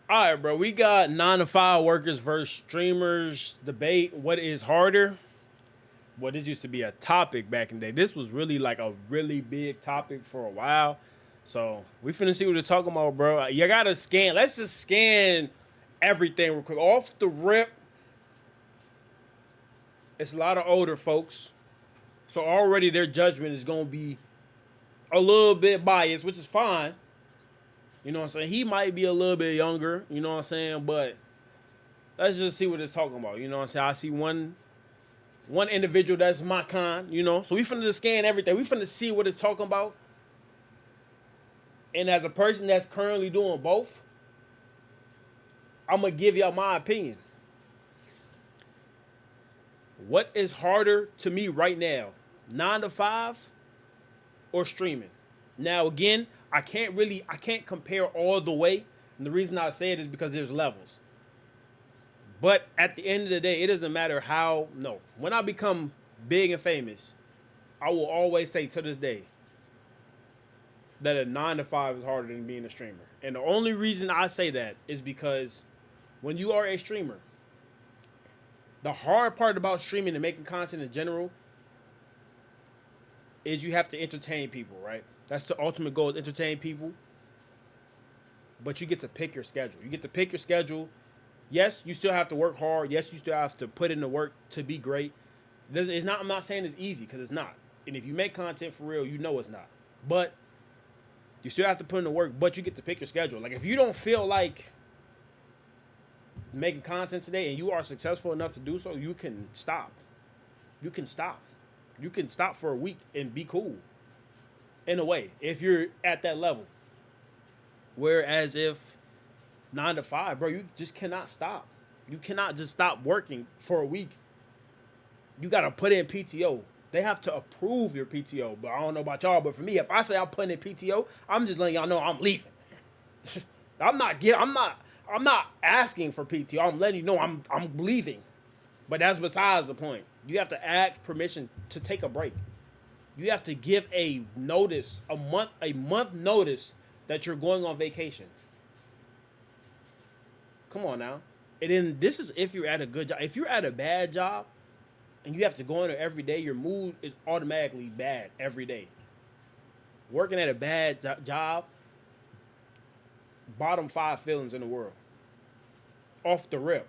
All right, bro. We got 9 to 5 workers versus streamers debate. What is harder? Well, this used to be a topic back in the day. This was really like a really big topic for a while. So we finna see what they're talking about, bro. You gotta scan. Let's just scan everything real quick. Off the rip, it's a lot of older folks. So already their judgment is gonna be a little bit biased, which is fine. You know what I'm saying? He might be a little bit younger, you know what I'm saying? But let's just see what it's talking about. You know what I'm saying? I see one individual that's my kind, you know? So we finna just scan everything. We finna see what it's talking about. And as a person that's currently doing both, I'm gonna give y'all my opinion. What is harder to me right now? 9 to 5 or streaming? Now again, I can't compare all the way. And the reason I say it is because there's levels. But at the end of the day, it doesn't matter when I become big and famous, I will always say to this day that a 9 to 5 is harder than being a streamer. And the only reason I say that is because when you are a streamer, the hard part about streaming and making content in general is you have to entertain people, right? That's the ultimate goal, is entertain people. But you get to pick your schedule. You get to pick your schedule. Yes, you still have to work hard. Yes, you still have to put in the work to be great. I'm not saying it's easy, because it's not. And if you make content for real, you know it's not. But you still have to put in the work, but you get to pick your schedule. Like, if you don't feel like making content today and you are successful enough to do so, you can stop. You can stop. You can stop for a week and be cool. In a way, if you're at that level. Whereas if 9 to 5, bro, you just cannot stop. You cannot just stop working for a week. You got to put in PTO. They have to approve your PTO. But I don't know about y'all, but for me, if I say I'm putting in PTO, I'm just letting y'all know I'm leaving. I'm not asking for PTO. I'm letting you know I'm leaving. But that's besides the point. You have to ask permission to take a break. You have to give a notice, a month notice that you're going on vacation. Come on now. And then this is if you're at a good job. If you're at a bad job and you have to go in there every day, your mood is automatically bad every day. Working at a bad job, bottom 5 feelings in the world. Off the rip.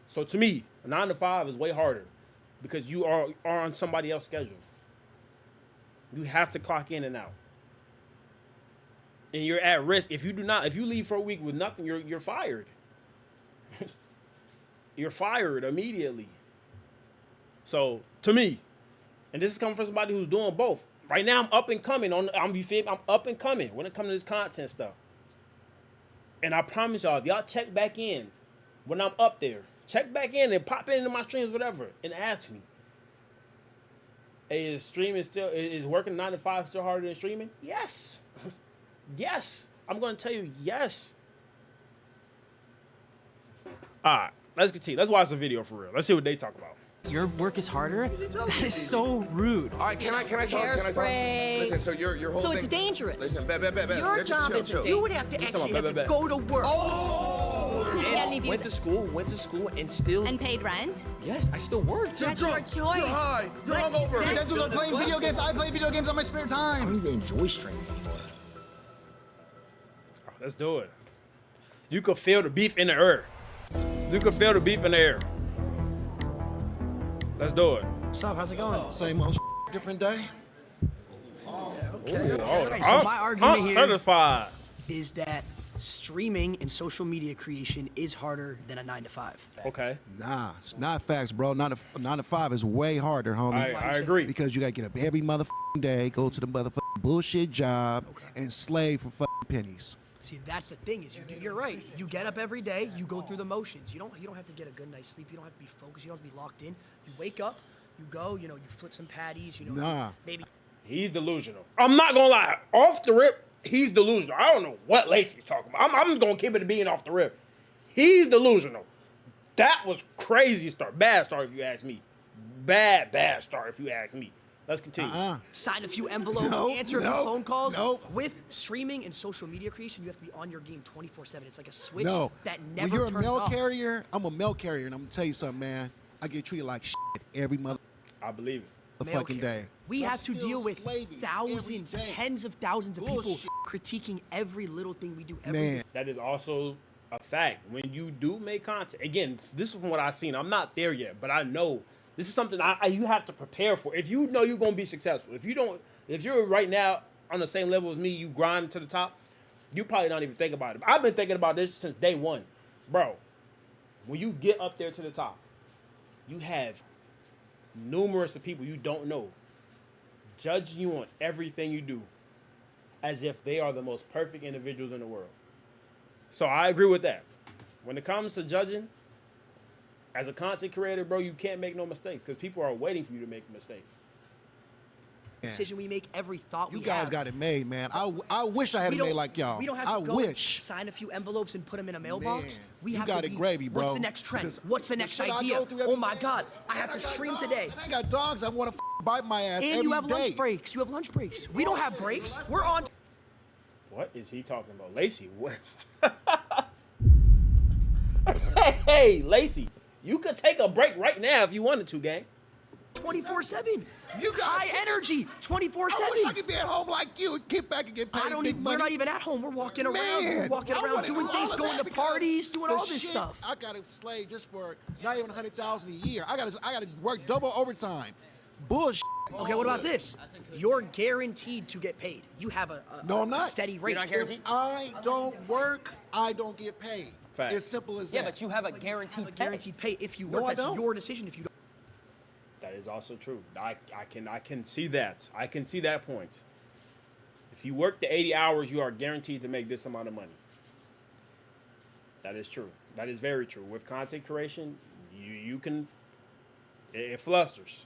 So to me, a 9 to 5 is way harder because you are on somebody else's schedule. You have to clock in and out. And you're at risk. If you leave for a week with nothing, you're fired. You're fired immediately. So, to me, and this is coming from somebody who's doing both. Right now, I'm up and coming. I'm up and coming when it comes to this content stuff. And I promise y'all, if y'all check back in when I'm up there, check back in and pop into my streams, whatever, and ask me. Hey, is working 9 to 5 still harder than streaming? Yes. Yes. I'm going to tell you yes. All right, let's continue. Let's watch the video for real. Let's see what they talk about. Your work is harder? That is so rude. All right, can I talk? Hairspray. Listen, so your whole So thing. it's dangerous. Listen, Your job is dangerous. You would have to actually have to go to work. Went to school, and still... And paid rent? Yes, I still worked. That's your choice. You're high. You're hungover. Credentials are playing video games. I play video games on my spare I time. don't even enjoy streaming anymore. Let's do it. You can feel the beef in the air. You can feel the beef in the air. Let's do it. What's up? How's it going? Same old different day. Okay, so my argument here certified. is that streaming and social media creation is harder than a 9 to 5. Okay. Nah, it's not facts, bro. 9 to 5 is way harder, homie. I agree. Because you gotta get up every motherfucking day, go to the motherfucking bullshit job, and slave for fucking pennies. See, that's the thing is you're right. You get up every day, you go through the motions. You don't have to get a good night's sleep. You don't have to be focused. You don't have to be locked in. You wake up, you go, you flip some patties, Nah. maybe. He's delusional. I'm not gonna lie. Off the rip, he's delusional. I don't know what Lacey's talking about. I'm just gonna keep it being off the rip. He's delusional. That was crazy start. Bad start if you ask me. Bad start if you ask me. Let's continue. Sign a few envelopes, Nope, answer a few nope, phone calls. nope. With streaming and social media creation, you have to be on your game 24/7. It's like a switch No. that never When you're a turns mail off. carrier, I'm a mail carrier, and I'm gonna tell you something, man. I get treated like shit every mother I believe it. Mail fucking carrier. day. We I'm have to still deal with slaving thousands, every day. tens of thousands of Bullshit. people critiquing every little thing we do every Man. day. That is also a fact. When you do make content, again, this is from what I've seen. I'm not there yet, but I know this is something you have to prepare for. If you know you're gonna be successful, if you're right now on the same level as me, you grind to the top, you probably not even think about it. I've been thinking about this since day one, bro. When you get up there to the top, you have numerous of people you don't know judging you on everything you do as if they are the most perfect individuals in the world. So I agree with that. When it comes to judging, as a content creator, bro, you can't make no mistakes because people are waiting for you to make a mistake. Decision we make, every thought You we guys have. got it made, man. I wish I had We it made don't- like y'all. We don't have I to go wish. sign a few envelopes and put them in a mailbox. Man, We you have got to it be, gravy, bro. What's the next trend? Because What's the the next shit I idea? go through every Oh my day, God, I have and to got stream dogs, today. And I got dogs that want to bite my ass And every you have day. lunch breaks. You have lunch breaks. We don't have breaks. We're on. What is he talking about? Lacey, what? Hey, Lacey, you could take a break right now if you wanted to, gang. 24/7. You got high energy. I wish I 24/7. could be at home like you and get back and get paid I don't big even. money. We're not even at home. We're walking around. Man, We're walking I around wanna doing do things, all of going that to because parties, doing the all this shit, stuff. I got to slave just for not even 100,000 a year. I got to work double overtime. Bullshit. Okay, what about this? You're guaranteed to get paid. You have a No, I'm not. steady rate. If I don't work, I don't get paid. Fact. It's simple as Yeah, that. but you have a guaranteed pay. Guaranteed pay if you No, work. I That's don't. your decision if you don't. That is also true. I can see that. I can see that point. If you work the 80 hours, you are guaranteed to make this amount of money. That is true. That is very true. With content creation, you can. It flusters.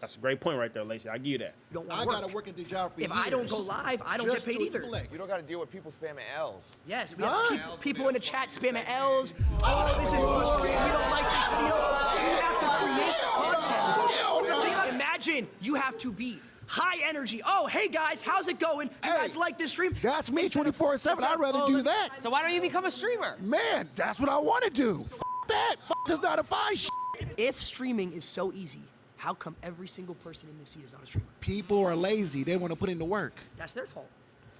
That's a great point right there, Lacey. I give you that. You don't I want to got to work at the job for If years. I don't go live, I don't just get paid to either. collect. You don't got to deal with people spamming L's. Yes, we have people in the chat spamming L's. Oh, this is bullshit. We don't like this video. You have to create content. Imagine you have to be high energy. Oh, hey guys, how's it going? You Hey, guys like this stream? That's me 24/7. I'd rather Oh, do that. So why don't you become a streamer? Man, that's what I want to do. F that. F this 9 to 5 shit. If streaming is so easy, how come every single person in this seat is not a streamer? People are lazy. They want to put in the work. That's their fault.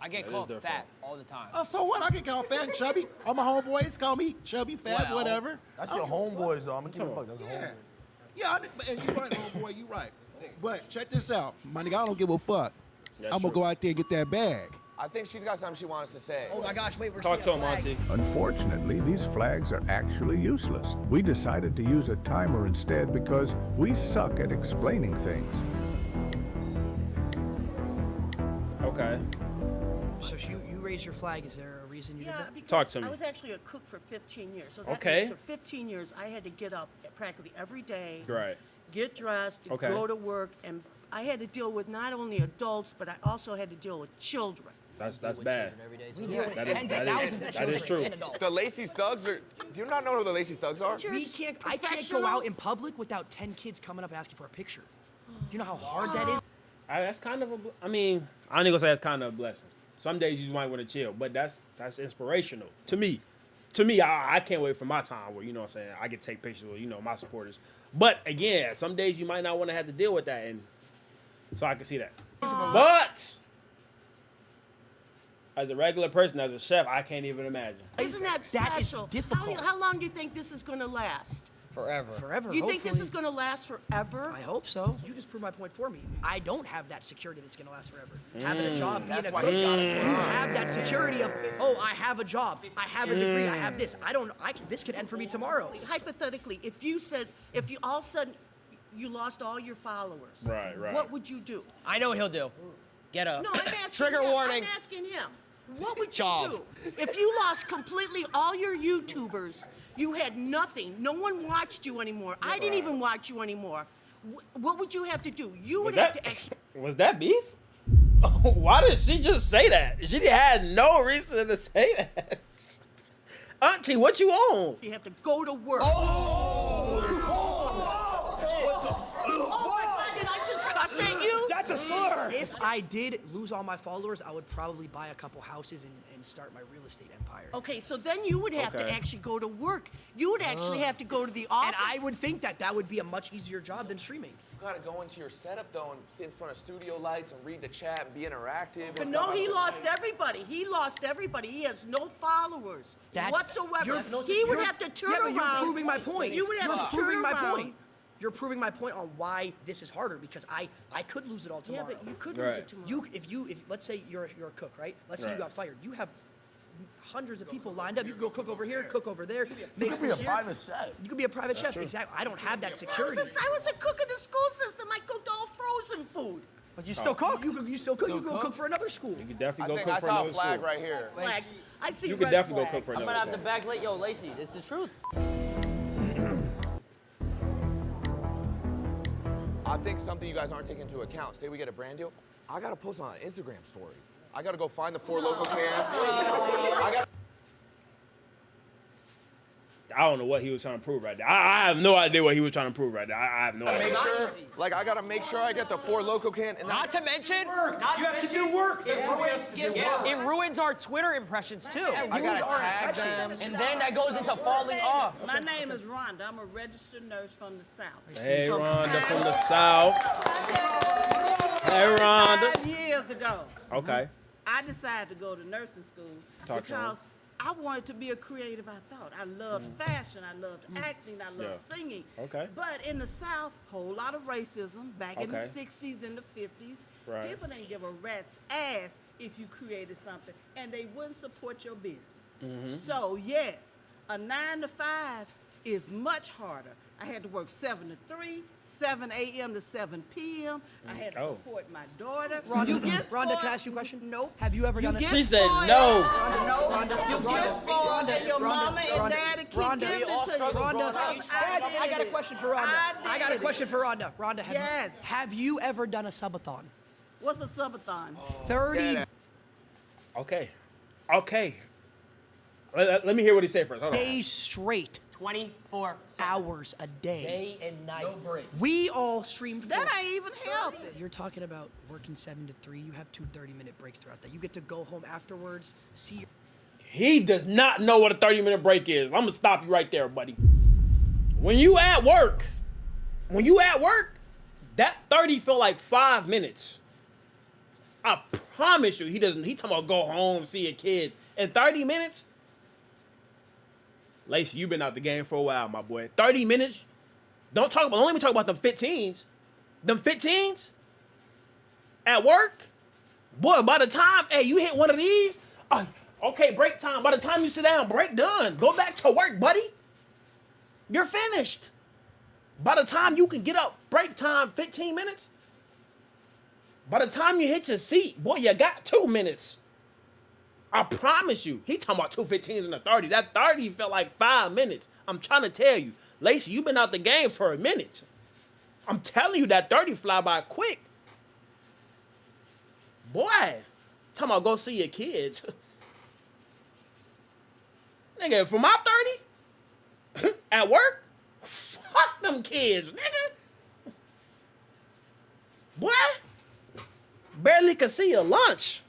I get That called is their fat all the time. Oh, so what? I can call fat and chubby. All my homeboys call me chubby, fat, Well, whatever. That's your homeboys, though. I'm gonna keep it a buck. That's your Yeah. homeboy. Yeah, and you're right, homeboy. You're right. But check this out. My nigga, I don't give a fuck. That's I'm going to true. go out there and get that bag. I think she's got something she wants to say. Oh my gosh, wait, we're Talk to seeing him, a flag. Auntie. Unfortunately, these flags are actually useless. We decided to use a timer instead because we suck at explaining things. Okay. So you raise your flag. Is there a reason you did Yeah, that? because Talk to me. I was actually a cook for 15 years. So that Okay. means for 15 years, I had to get up practically every day, Right. get dressed, Okay. go to work, and I had to deal with not only adults, but I also had to deal with children. That's bad. We deal with That is- tens that of is- thousands of that is children true. and adults. The Lacey's Thugs are. Do you not know who the Lacey's Thugs are? We can't. I can't go out in public without 10 kids coming up asking for a picture. Do you know how hard that is? That's kind of I mean, I ain't gonna say that's kind of a blessing. Some days you might want to chill, but that's inspirational to me. I can't wait for my time where, you know what I'm saying, I can take pictures with, my supporters. But again, some days you might not want to have to deal with that, and so I can see that. But as a regular person, as a chef, I can't even imagine. Isn't that That is special? difficult. How long do you think this is going to last? Forever. Forever. You think this hopefully. is going to last forever? I hope so. You just proved my point for me. I don't have that security that's going to last forever. Having a job, being a why cook, you gotta- you have that security of, oh, I have a job, I have a degree, I have this. This could end for me tomorrow. Hypothetically, if you all of a sudden you lost all your followers, Right. what would you do? I know what he'll do. Get up. No, I'm asking Trigger him. warning. I'm asking him. What would Job. you do if you lost completely all your YouTubers? You had nothing. No one watched you anymore. I didn't even watch you anymore. What would you have to do? You would have to actually. Was that beef? Why did she just say that? She had no reason to say that. Auntie, what you on? You have to go to work. Oh, Oh my God, did I just cuss at you? a slur. If I did lose all my followers, I would probably buy a couple houses and start my real estate empire. Okay, so then you would have to Okay. actually go to work. You would actually have to go to the office. And I would think that would be a much easier job than streaming. You gotta go into your setup though and sit in front of studio lights and read the chat and be interactive. But and no, stuff. he lost everybody. He lost everybody. He has no followers whatsoever. you're- He would you're- have to turn yeah, but around. you're proving my point. You would have You're to proving turn my around. point. You're proving my point on why this is harder because I could lose it all Yeah, tomorrow. but you could lose Right. it tomorrow. If let's say you're a cook, right? Let's say you Right. got fired. You have hundreds of people lined up. You can go cook over here, cook over there. You make could be a food here. private chef. You could be a private chef. Exactly. I don't have that security. I was a cook in the school system. I cooked all frozen food. But you still cook. You still cook. You go cook for another school. You could I definitely go think cook I for saw another a flag school. right here. Flags. I see You could red definitely go flags. cook for I'm another gonna have school. to back Yo, Lacey, it's the truth. I think something you guys aren't taking into account. Say we get a brand deal, I gotta post on an Instagram story. I gotta go find the 4 local cans. I gotta I don't know what he was trying to prove right there. I have no idea what he was trying to prove right there. I have no idea. make sure, like I gotta make sure I get the 4 local can. And Not to mention, You have to do work. it ruins our Twitter impressions too. I gotta tag them. And then that goes into falling off. My name is Rhonda. I'm a registered nurse from the South. Hey, Rhonda from the South. Hey, Rhonda. 5 years ago, Okay. I decided to go to nursing school Talk to me. because I wanted to be a creative. I thought I loved fashion, I loved acting, I loved Yeah. singing. Okay. But in the South, whole lot of racism back in the Okay. 60s and the 50s. Right. People didn't give a rat's ass if you created something, and they wouldn't support your business. Mm-hmm. So yes, a 9 to 5 is much harder. I had to work 7 to 3, 7 a.m. to 7 p.m. I had to Oh. support my daughter. Rhonda, You get Rhonda, spoiled- can I ask you a question? Nope. Have you ever done it? get She said spoiled. no. No. Rhonda, You Rhonda, get spoiled, and your Rhonda, mama and Rhonda, daddy keep Rhonda, giving we all it to you. struggle Rhonda, growing up. Because guys, I got a did question it. for Rhonda. I got a did question it. for Rhonda. Rhonda, Yes. have you ever done a subathon? What's a subathon? 30 Okay. Okay. Let me hear what he said first. Hold on. days straight, 24 hours a day. day and night. No break. We all streamed for That ain't even healthy. You're talking about working 7 to 3. You have 2 30-minute breaks throughout that. You get to go home afterwards, see your He does not know what a 30-minute break is. I'm gonna stop you right there, buddy. When you at work, that 30 feel like 5 minutes. I promise you, he doesn't. He talking about go home, see your kids. In 30 minutes, Lacey, you've been out the game for a while, my boy. 30 minutes. Don't let me talk about them 15s. Them 15s at work, boy. By the time, hey, you hit one of these, okay, break time. By the time you sit down, break done. Go back to work, buddy. You're finished. By the time you can get up, break time, 15 minutes. By the time you hit your seat, boy, you got 2 minutes. I promise you. He talking about 2 15s and a 30. That 30 felt like 5 minutes. I'm trying to tell you. Lacey, you've been out the game for a minute. I'm telling you that 30 fly by quick. Boy, talking about go see your kids. Nigga, for my 30, at work, fuck them kids, nigga. Boy, barely could see your lunch.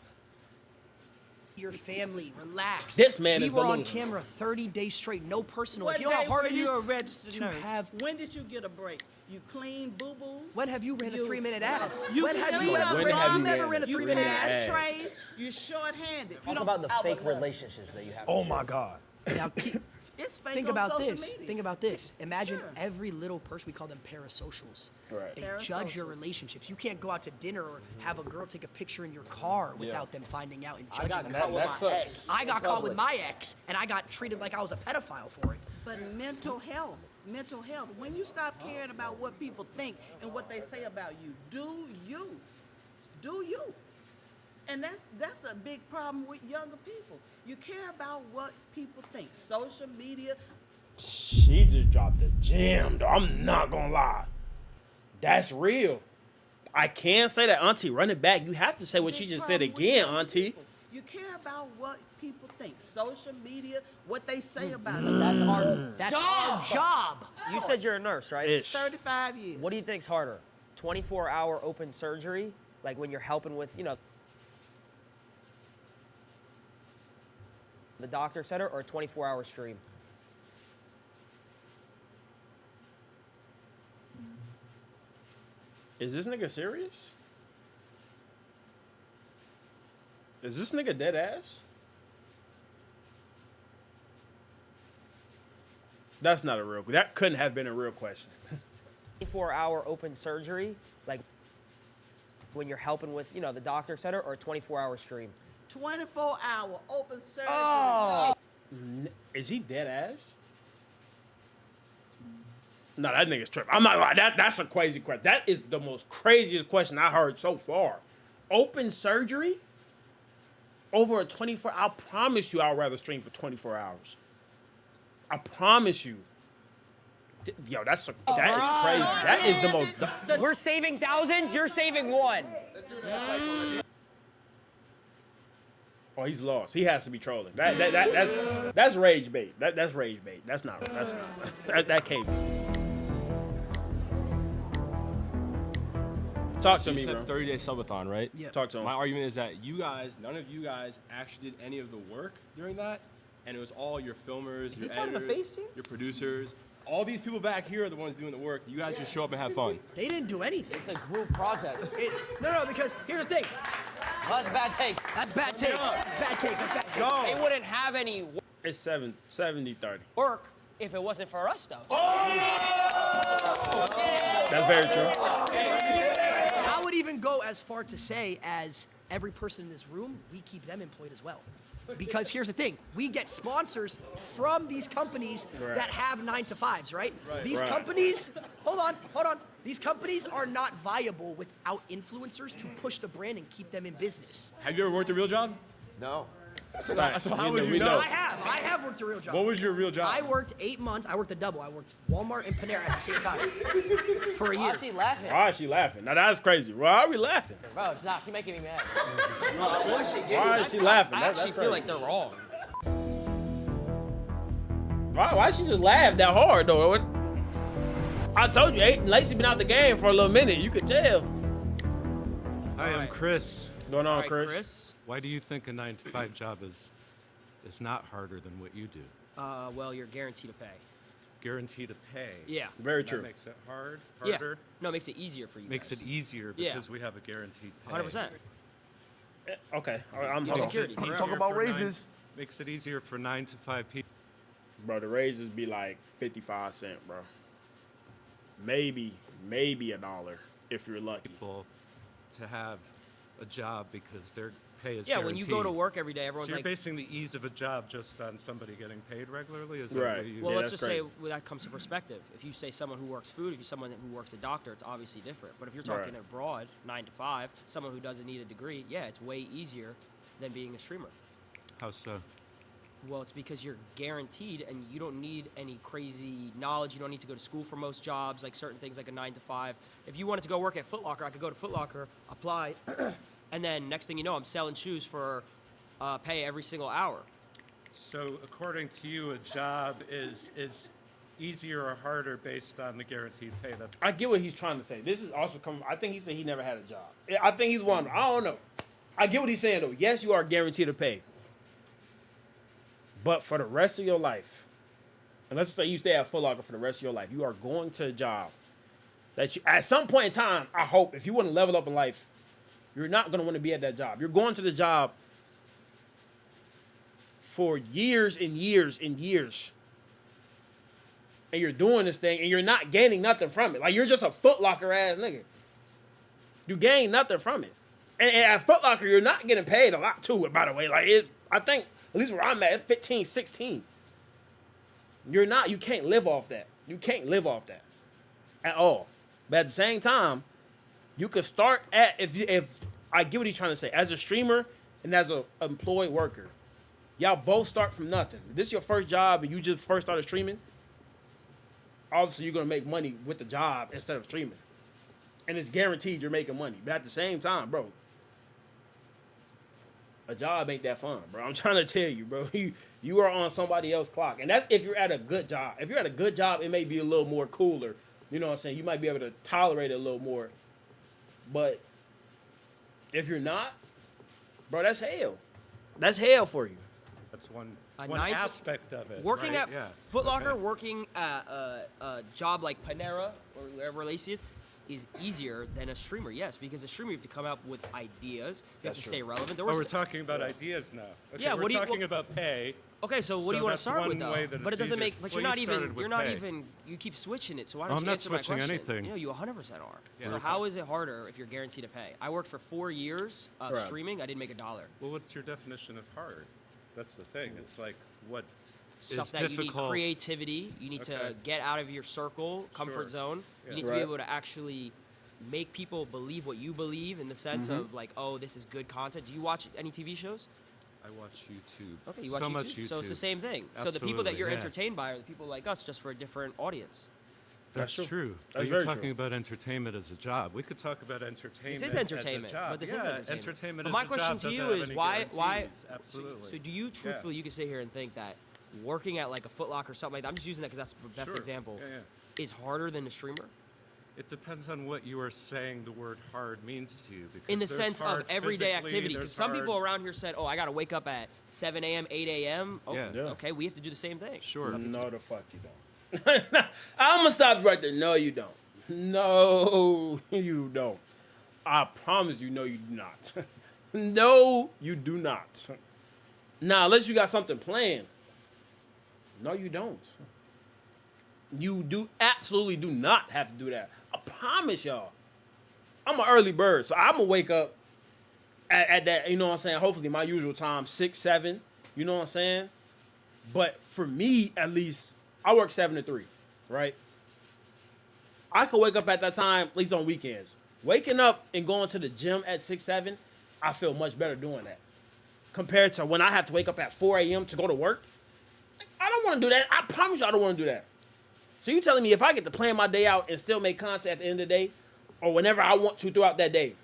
your family. Relax. This man we is were on delusional. camera 30 days straight, no personal. What You know how day hard were it you is a registered to nurse? have. When did you get a break? You clean boo-boo? When have you ran a You- 3-minute ad? You when have you clean up ever When have you never ran ran a a You 3-minute pass ad? ad? trays, you're short-handed. Talk about the fake relationships that you have. Oh my God. Now, It's fake think on about social this. media. Think about this. Imagine Sure. every little person, we call them parasocials. Right. They judge your relationships. You can't go out to dinner or have a girl take a picture in your car without them finding out and judging got you. caught with that my sucks. ex. I got in caught with public. my ex, and I got treated like I was a pedophile for it. But mental health. When you stop caring about what people think and what they say about you, do you. And that's a big problem with younger people. You care about what people think. Social media. She just dropped a gem, though. I'm not gonna lie. That's real. I can say that, Auntie. Run it back. You have to say what big she just said problem with again, young Auntie. people. You care about what people think. Social media, what they say about you. That's our That's our job. You said you're a nurse, right? Ish. 35 years. What do you think's harder? 24-hour open surgery like when you're helping with, the doctor center, or a 24-hour stream? Is this nigga serious? Is this nigga dead ass? That's not a real. That couldn't have been a real question. 24-hour open surgery, like when you're helping with, the doctor center, or a 24-hour stream? 24-hour open surgery. Oh! Is he dead ass? No, that nigga's tripping. I'm not lying. That's a crazy question. That is the most craziest question I heard so far. Open surgery over a 24. I promise you, I'd rather stream for 24 hours. I promise you. Yo, that is crazy. That is the most. We're saving thousands. You're saving one. Oh, he's lost. He has to be trolling. That's rage bait. That's rage bait. That's not. That can't be. Talk to You me, said bro. 30-day subathon, right? Yeah. Talk to him. My argument is that none of you guys actually did any of the work during that, and it was all your filmers, Is your he part of the editors, face team? your producers. All these people back here are the ones doing the work. You guys just show up and have fun. They didn't do anything. It's a group project. No, because here's the thing. That's bad takes. That's bad takes. That's bad takes. That's bad takes. They wouldn't have any It's 70-30. work if it wasn't for us, though. That's very true. I would even go as far to say as every person in this room, we keep them employed as well. Because here's the thing, we get sponsors from these companies that have 9-to-5s, right? These companies, hold on. These companies are not viable without influencers to push the brand and keep them in business. Have you ever worked a real job? No. So how would you we know? know. I have worked a real job. What was your real job? I worked 8 months. I worked a double. I worked Walmart and Panera at the same time for a year. Why is she laughing? Why is she laughing? Now that's crazy. Why are we laughing? Bro, it's not. She's making me mad. Why is she laughing? I That's actually crazy. feel like they're wrong. Why she just laugh that hard though? I told you, Lacey been out the game for a little minute. You could tell. Hi, I'm Chris. What's going on, Chris? Why do you think a 9-to-5 job is not harder than what you do? Well, you're guaranteed to pay. Guaranteed to pay. Yeah. Very That true. makes it harder. Yeah. No, it makes it easier for you Makes guys. it easier Yeah. because we have a guaranteed pay. 100%. Okay, I'm Your hold on. security. Easier Talk about for raises. Makes it easier for 9-to-5 people. Bro, the raises be like 55 cents, bro. Maybe $1 if you're lucky. To have a job because their pay is Yeah, guaranteed. when you go to work every day, everyone's So you're like, basing the ease of a job just on somebody getting paid regularly? Is that Right. what you well, Yeah, let's that's just say crazy. well, that comes to perspective. If you say someone who works food, if you're someone who works a doctor, it's obviously different. But if you're talking Right. abroad, 9 to 5, someone who doesn't need a degree, yeah, it's way easier than being a streamer. How so? Well, it's because you're guaranteed and you don't need any crazy knowledge. You don't need to go to school for most jobs, like certain things like a 9 to 5. If you wanted to go work at Foot Locker, I could go to Foot Locker, apply, and then next thing you know, I'm selling shoes for pay every single hour. So according to you, a job is easier or harder based on the guaranteed pay? That's I get what he's trying to say. This is also coming. I think he said he never had a job. I think he's one. I don't know. I get what he's saying though. Yes, you are guaranteed to pay, but for the rest of your life, and let's say you stay at Foot Locker for the rest of your life, you are going to a job that you, at some point in time, I hope, if you want to level up in life, you're not going to want to be at that job. You're going to the job for years and years and years. And you're doing this thing and you're not gaining nothing from it. Like, you're just a Foot Locker ass nigga. You gain nothing from it. And at Foot Locker, you're not getting paid a lot too, by the way. Like, I think, at least where I'm at, it's 15, 16. You can't live off that. You can't live off that at all. But at the same time, you could start at, if I get what he's trying to say, as a streamer and as an employed worker, y'all both start from nothing. If this is your first job and you just first started streaming, obviously you're going to make money with the job instead of streaming. And it's guaranteed you're making money. But at the same time, bro, a job ain't that fun, bro. I'm trying to tell you, bro. You are on somebody else's clock. And that's if you're at a good job. If you're at a good job, it may be a little more cooler. You know what I'm saying? You might be able to tolerate it a little more. But If you're not, bro, that's hell. That's hell for you. That's one A one 9 to aspect of it. Working right? at Yeah. Foot Locker, Okay. working at a job like Panera or whatever Lacey is easier than a streamer. Yes, because a streamer you have to come up with ideas. You have to stay relevant. There Oh, was we're talking about ideas now. Okay, Yeah, we're what do you- talking about pay. Okay, so what do you So want to that's start with one though? way that But it it's doesn't easier. make. But Well, you're not you even. started with You're not pay. even. You keep switching it. So why I'm don't you not answer my switching question? anything. You know, you 100% are. So how is it harder if you're guaranteed to pay? I worked for 4 years of Right. streaming. I didn't make $1. Well, what's your definition of hard? That's the thing. It's like what Stuff is that you need difficult. creativity. You need to Okay. get out of your circle, comfort Sure. zone. Yeah. You need to Right. be able to actually make people believe what you believe in the sense Mm-hmm. of like, oh, this is good content. Do you watch any TV shows? I watch YouTube. Okay, you watch so YouTube. much YouTube. So it's the same thing. So the people that Absolutely, you're yeah. entertained by are the people like us, just for a different audience. That's That's true. That's But you're very talking true. about entertainment as a job. We could talk about entertainment. This is entertainment, as a job. but this yeah, is entertainment. entertainment But as my a question job to you doesn't have is any why? guarantees. Absolutely. So do you truthfully you can sit here and think that working at like a Foot Locker or something like that? I'm just using that because that's the best Sure. example. Yeah, yeah. Is harder than a streamer It depends on what you are saying the word hard means to you. Because in the there's sense of hard everyday physically, activity. Because there's some people hard- around here said, "Oh, I got to wake up at 7 a.m., 8 a.m." Oh, Yeah. Yeah. okay, we have to do the same thing. Sure. No, the fuck you don't. I'm gonna stop right there. No, you don't. No, you don't. I promise you, no, you do not. No, you do not. Now, unless you got something planned. No, you don't. You do absolutely do not have to do that. I promise y'all. I'm an early bird, so I'm gonna wake up at that, you know what I'm saying? Hopefully my usual time, 6, 7, you know what I'm saying? But for me, at least, I work 7 to 3, right? I could wake up at that time, at least on weekends. Waking up and going to the gym at 6, 7, I feel much better doing that. Compared to when I have to wake up at 4 a.m. to go to work. I don't want to do that. I promise you I don't want to do that. So you telling me if I get to plan my day out and still make content at the end of the day, or whenever I want to throughout that day,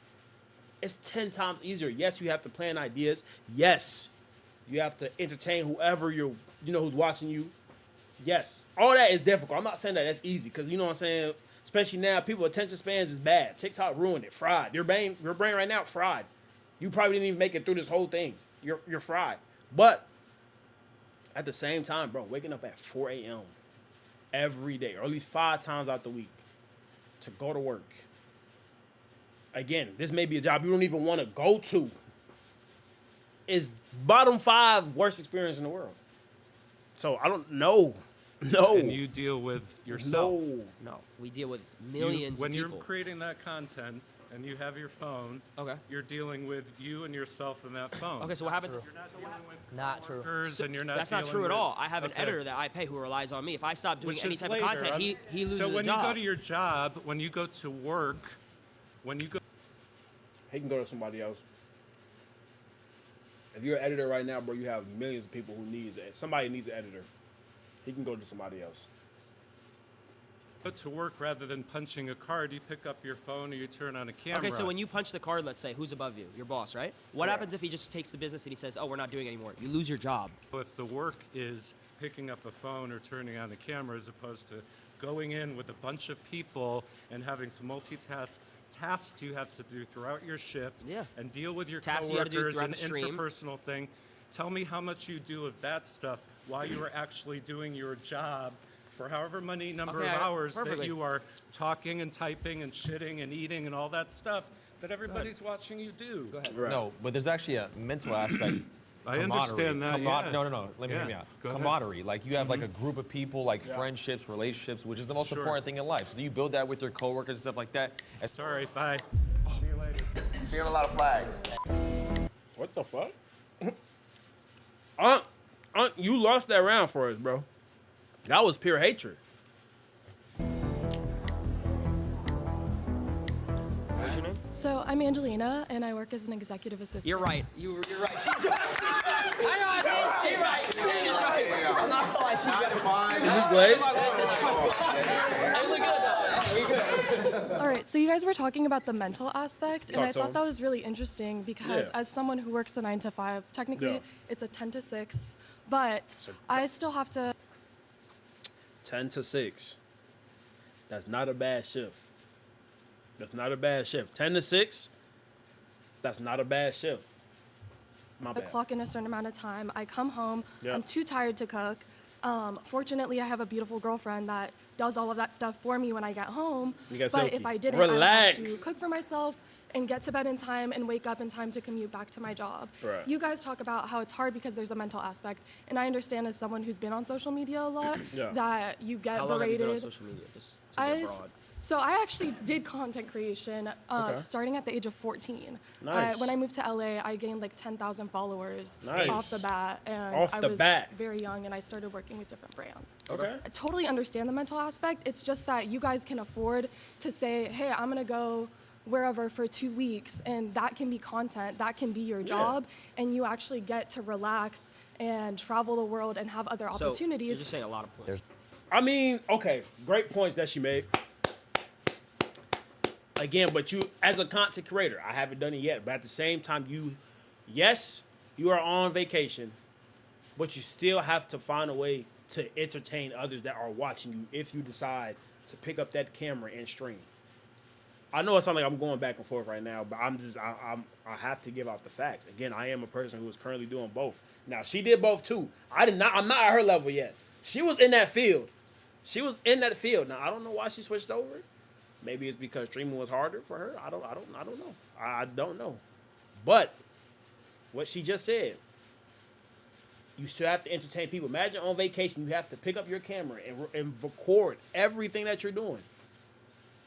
it's 10 times easier. Yes, you have to plan ideas. Yes, you have to entertain whoever who's watching you. Yes, all that is difficult. I'm not saying that that's easy because you know what I'm saying. Especially now, people attention spans is bad. TikTok ruined it. Fried. Your brain right now fried. You probably didn't even make it through this whole thing. You're fried. But at the same time, bro, waking up at 4 a.m. every day, or at least 5 times out the week, to go to work. Again, this may be a job you don't even want to go to. Is bottom 5 worst experience in the world. So I don't know. No. And you deal with yourself. No, we deal with millions When of you're people. creating that content and you have your phone, Okay. you're dealing with you and yourself in that phone. Okay, so what happens? Not true. Workers and you're not That's not dealing true at with- all. I have an Okay. editor that I pay who relies on me. If I stop doing Which any is type later. of content, he loses So when a job. you go to your job, when you go to work, when you go He can go to somebody else. If you're an editor right now, bro, you have millions of people who somebody needs an editor. He can go to somebody else. to work, rather than punching a card, you pick up your phone or you turn on a camera. Okay, so when you punch the card, let's say, who's above you? Your boss, right? What happens if he just takes the business and he says, "Oh, we're not doing it anymore"? You lose your job. If the work is picking up a phone or turning on the camera as opposed to going in with a bunch of people and having to multitask tasks you have to do throughout your shift and deal with your Tasks you gotta do coworkers throughout and the stream. interpersonal thing. Tell me how much you do of that stuff while you are actually doing your job for however many number Okay, of hours perfectly. that you are talking and typing and shitting and eating and all that stuff that everybody's watching you do. Go ahead. No, but there's actually a mental aspect. I understand that, yeah. No. Let me hear Yeah, me out. go ahead. Camaraderie. Like you have like a group of people, like friendships, relationships, which is the most Sure. important thing in life. So do you build that with your coworkers and stuff like that? Sorry, bye. See you later. Seeing a lot of flags. What the fuck? You lost that round for us, bro. That was pure hatred. What's your name? So I'm Angelina, and I work as an executive assistant. You're right. You're right. She's right. I know. She's right. She's right. I'm not gonna lie. She's right. Is this Blade? I'm really good though. We good. All right, so you guys were talking about the mental aspect, and Talk I to thought 'em. that was really interesting because Yeah. as someone who works a 9 to 5, technically Yeah. it's a 10 to 6, but I still have to 10 to 6. That's not a bad shift. That's not a bad shift. 10 to 6. That's not a bad shift. My I bad. clock in a certain amount of time. I come home. Yeah. I'm too tired to cook. Fortunately, I have a beautiful girlfriend that does all of that stuff for me when I get home. You got But Silky. if I didn't, I would have Relax. to cook for myself and get to bed in time and wake up in time to commute back to my job. Right. You guys talk about how it's hard because there's a mental aspect, and I understand as someone who's been on social media a lot Yeah. that you get How long have you berated. been on social media? Just to get broad. So I actually did content creation Okay. starting at the age of 14. Nice. When I moved to LA, I gained like 10,000 followers Nice. off the bat, and Off I the was bat. very young, and I started working with different brands. Okay. I totally understand the mental aspect. It's just that you guys can afford to say, hey, I'm gonna go wherever for 2 weeks, and that can be content, that can be your job, and you actually get to relax and travel the world and have other So opportunities. you're just saying a lot of points. I mean, okay, great points that she made. Again, but you, as a content creator, I haven't done it yet, but at the same time, yes, you are on vacation, but you still have to find a way to entertain others that are watching you if you decide to pick up that camera and stream. I know it sounds like I'm going back and forth right now, but I have to give out the facts. Again, I am a person who is currently doing both. Now, she did both too. I'm not at her level yet. She was in that field. Now, I don't know why she switched over. Maybe it's because streaming was harder for her. I don't know. I don't know. But what she just said, you still have to entertain people. Imagine on vacation, you have to pick up your camera and record everything that you're doing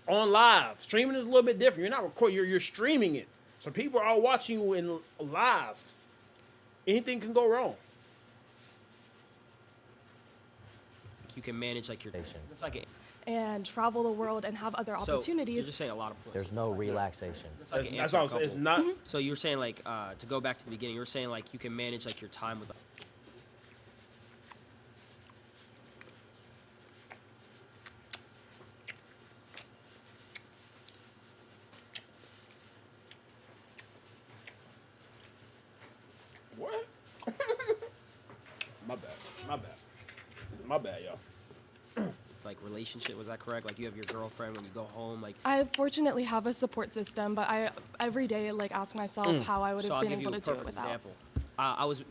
on live. Streaming is a little bit different. You're not recording. You're streaming it. So people are watching you in live. Anything can go wrong. You can manage like your it's like it. and travel the world and have other So you're opportunities. just saying a lot of points. There's no relaxation. Like an That's answer what a I'm saying. It's couple. not. So you're saying like to go back to the beginning, you're saying like you can manage like your time with. What? My bad, y'all. Like relationship, was that correct? Like you have your girlfriend when you go home, like. I fortunately have a support system, but I every day like ask myself how I would So have I'll been give you able a to do it perfect without. example.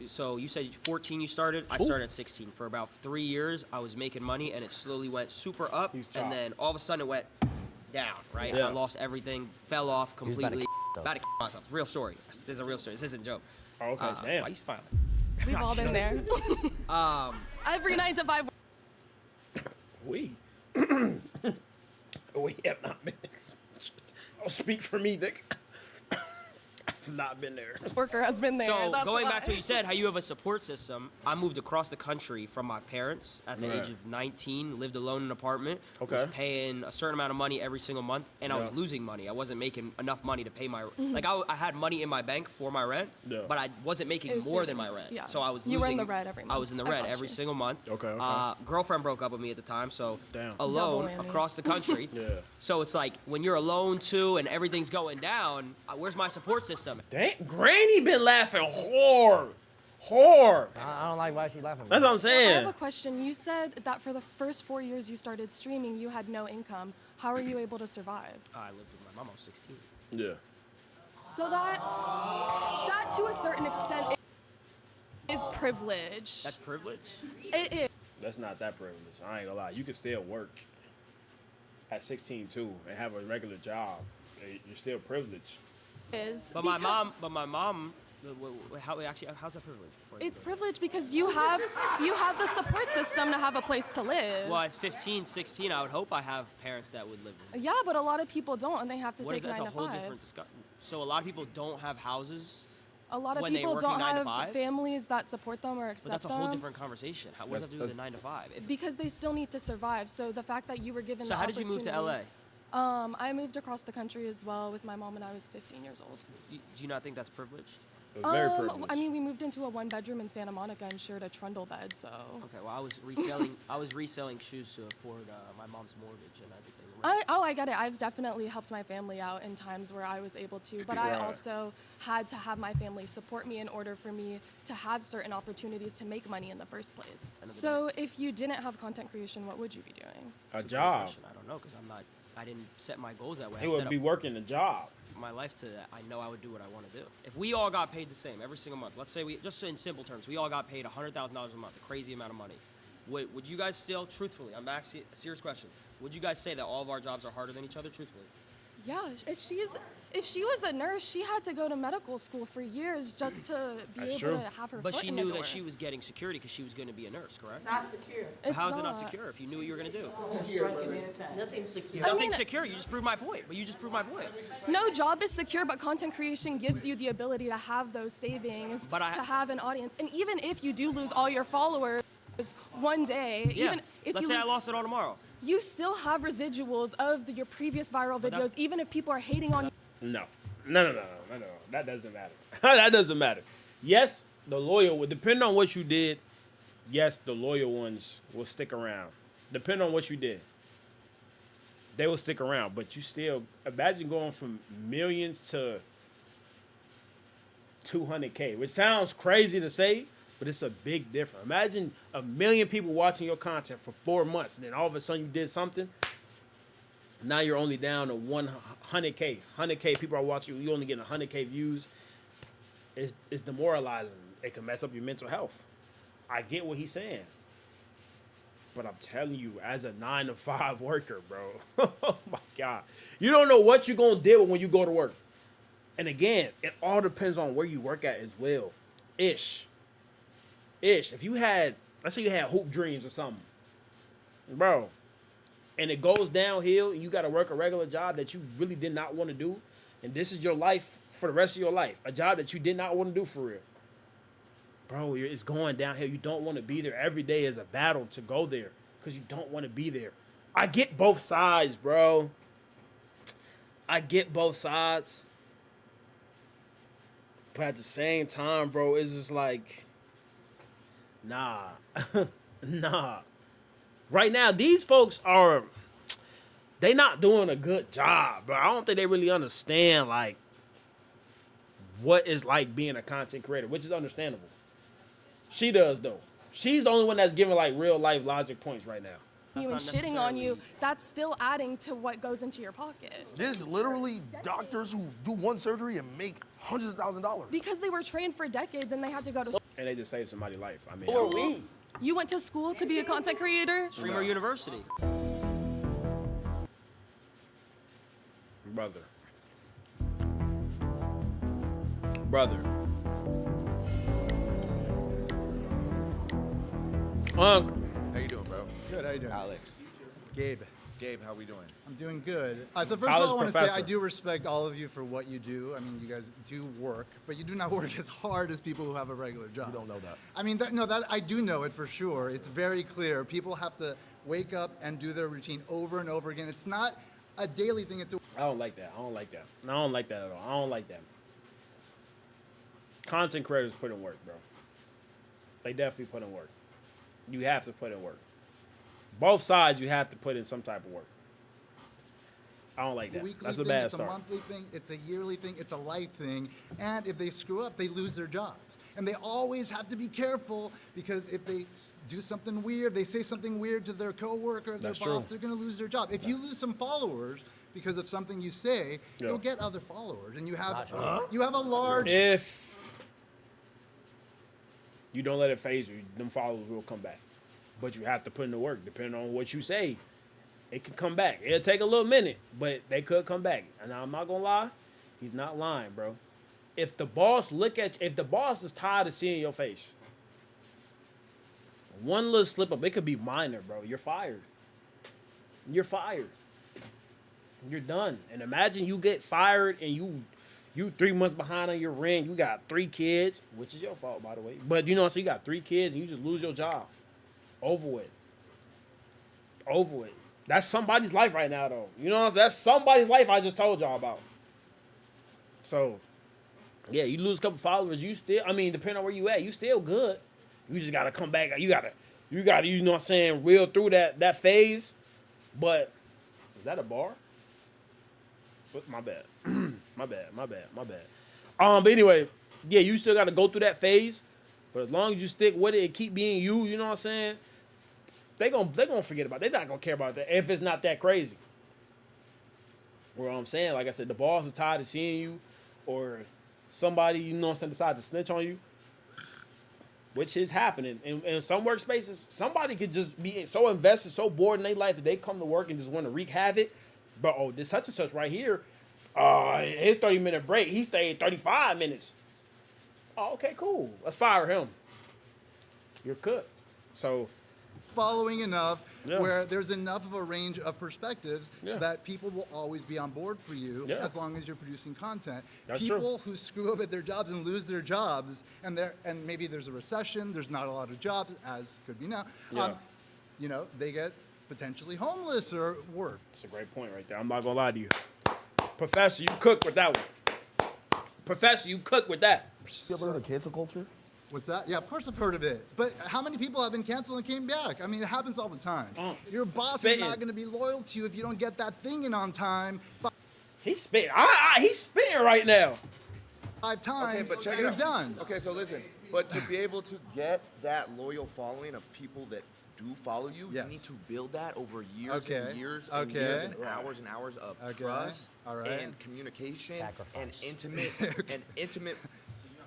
So you said 14 you started. I started at 16. For about 3 years, I was making money, and it slowly went super up, and then all of a sudden it went down. Right? Yeah. I lost everything, fell off He was about to completely. yourself. About to myself. Real story. This is a real story. This isn't a joke. Oh, okay, damn. Why you smiling? We've all been there. Every 9 to 5. We have not been. I'll speak for me, Nick. I've not been there. Worker has been there. So that's going why. back to what you said, how you have a support system. I moved across the country from my parents at the age of 19. Lived alone in an apartment. Okay. Was paying a certain amount of money every single month, and I was Yeah. losing money. I wasn't making enough money to pay my like. I had money in my bank for my rent, Yeah. but I wasn't making It was more than my serious, rent. yeah. So I was You losing. were in the red every I month. was in the I red got every you. single month. Okay. Girlfriend broke up with me at the time, so Damn. alone Double whammy. across the country. Yeah. So it's like when you're alone too, and everything's going down. Where's my support system? Dang, Granny been laughing hard. I don't like why she laughing. That's what I'm I have saying. a question. You said that for the first 4 years you started streaming, you had no income. How are you able to survive? I lived with my mom. I was 16. Yeah. So that to a certain extent is privilege. That's privilege. It is. That's not that privilege. I ain't gonna lie. You can still work at 16 too and have a regular job. You're still privileged. But my mom, how's that privilege? It's privilege because you have the support system to have a place to live. Well, at 15, 16, I would hope I have parents that would live with me. Yeah, but a lot of people don't, and they have to What is take that? 9 That's to a whole 5. different discussion. So a lot of people don't have houses, A lot of when they people working don't 9 to have 5s? families that support them or but accept that's a them. whole different conversation. What does that have to do with the 9 to 5? Because they still need to survive. So the fact that you were given So the how did you move to LA? opportunity- I moved across the country as well with my mom when I was 15 years old. Do you not think that's privileged? Very privileged. I mean, we moved into a 1-bedroom in Santa Monica and shared a trundle bed, so. Okay, well, I was reselling shoes to afford my mom's mortgage and everything. I get it. I've definitely helped my family out in times where I was able to, but I Right. also had to have my family support me in order for me to have certain opportunities to make money in the first place. So if you didn't have content creation, what would you be doing? A That's a good job. question. I don't know because I didn't set my goals that way. He I would set be up- working a job. my life to that, I know I would do what I want to do. If we all got paid the same every single month, let's say just in simple terms, we all got paid $100,000 a month, a crazy amount of money. Would you guys still, truthfully, I'm asking a serious question, would you guys say that all of our jobs are harder than each other, truthfully? Yeah, if she was a nurse, she had to go to medical school for years just to be able to have her But foot she in knew the door. that she was getting security because she was going to be a nurse, correct? Not secure. How is it not secure if you knew what you were going to do? Nothing's secure. Nothing's secure. You just proved my point. But you just proved my point. No job is secure, but content creation gives you the ability to have those savings, to have an audience. And even if you do lose all your followers one day, Yeah. even if Let's you say I lose, lost it all tomorrow. you still have residuals of your previous viral videos, even if people are hating on you. No. That doesn't matter. That doesn't matter. Yes, the loyal, depending on what you did, yes, the loyal ones will stick around. Depending on what you did, they will stick around. But you still, imagine going from millions to 200K, which sounds crazy to say, but it's a big difference. Imagine 1 million people watching your content for 4 months, and then all of a sudden you did something. Now you're only down to 100K. 100K people are watching you. You only getting 100K views. It's demoralizing. It can mess up your mental health. I get what he's saying. But I'm telling you, as a 9-to-5 worker, bro, oh my God. You don't know what you're going to deal with when you go to work. And again, it all depends on where you work at as well. Ish. If you had, let's say you had hoop dreams or something, bro, and it goes downhill and you got to work a regular job that you really did not want to do, and this is your life for the rest of your life, a job that you did not want to do for real, bro, it's going downhill. You don't want to be there. Every day is a battle to go there because you don't want to be there. I get both sides, bro. I get both sides. But at the same time, bro, it's just like, nah. Nah. Right now, these folks they not doing a good job, bro. I don't think they really understand, like, what it's like being a content creator, which is understandable. She does, though. She's the only one that's giving, like, real life logic points right now. You and shitting on you, that's still adding to what goes into your pocket. There's literally doctors who do one surgery and make hundreds of thousands of dollars. Because they were trained for decades and they had to go to school. And they just saved somebody's life. I mean, School? You went to school to be a content creator? Streamer University. Brother. Unc. How you doing, bro? Good, how you doing? Alex. Gabe. Gabe, how we doing? I'm doing good. So first of all, I want to say I do respect all of you for what you do. I mean, you guys do work, but you do not work as hard as people who have a regular job. You don't know that. I mean, that I do know it for sure. It's very clear. People have to wake up and do their routine over and over again. It's not a daily thing. It's a I don't like that. I don't like that at all. I don't like that. Content creators put in work, bro. They definitely put in work. You have to put in work. Both sides, you have to put in some type of work. I don't like that. That's a bad it's start. a monthly thing, it's a yearly thing, it's a life thing. And if they screw up, they lose their jobs. And they always have to be careful because if they do something weird, they say something weird to their coworker, their boss, they're going to lose their job. If you lose some followers because of something you say, you'll get other followers, and you have a large. If you don't let it phase you, them followers will come back. But you have to put in the work. Depending on what you say, it can come back. It'll take a little minute, but they could come back. And I'm not gonna lie, he's not lying, bro. If the boss is tired of seeing your face, one little slip up, it could be minor, bro. You're fired. You're fired. You're done. And imagine you get fired and you 3 months behind on your rent. You got 3 kids, which is your fault, by the way. But you know, so you got 3 kids and you just lose your job. Over with. That's somebody's life right now, though. You know what I'm saying? That's somebody's life I just told y'all about. So, yeah, you lose a couple followers, you still, I mean, depending on where you at, you still good. You just gotta come back. You gotta, you know what I'm saying, reel through that phase. But, is that a bar? My bad. My bad. But anyway, yeah, you still gotta go through that phase. But as long as you stick with it and keep being you know what I'm saying? They gonna forget about it. They're not gonna care about that if it's not that crazy. Where I'm saying, like I said, the boss is tired of seeing you, or somebody, you know what I'm saying, decides to snitch on you, which is happening. In some workspaces, somebody could just be so invested, so bored in their life that they come to work and just want to wreak havoc. But, oh, this such and such right here, his 30-minute break, he stayed 35 minutes. Oh, okay, cool. Let's fire him. You're cooked. So, following enough Yeah. where there's enough of a range of perspectives Yeah. that people will always be on board for you Yeah. as long as you're producing content. That's People who screw up at their jobs and lose their jobs, and maybe there's a recession, there's not a lot of jobs, as could be now. Yeah. You know, they get potentially homeless or worse. That's a great point right there. I'm not gonna lie to you. Professor, you cook with that one. Professor, you cook with that. You ever heard of cancel culture? What's that? Yeah, of course I've heard of it. But how many people have been canceled and came back? I mean, it happens all the time. Your boss Spitting. is not going to be loyal to you if you don't get that thing in on time. He's spitting. He's spitting right now. 5 times, Okay, but check it you're out. done. Okay, so listen, but to be able to get that loyal following of people that do follow you, Yes. you need to build that over years Okay, and years and okay. years and hours of Okay, trust all right. and communication and intimate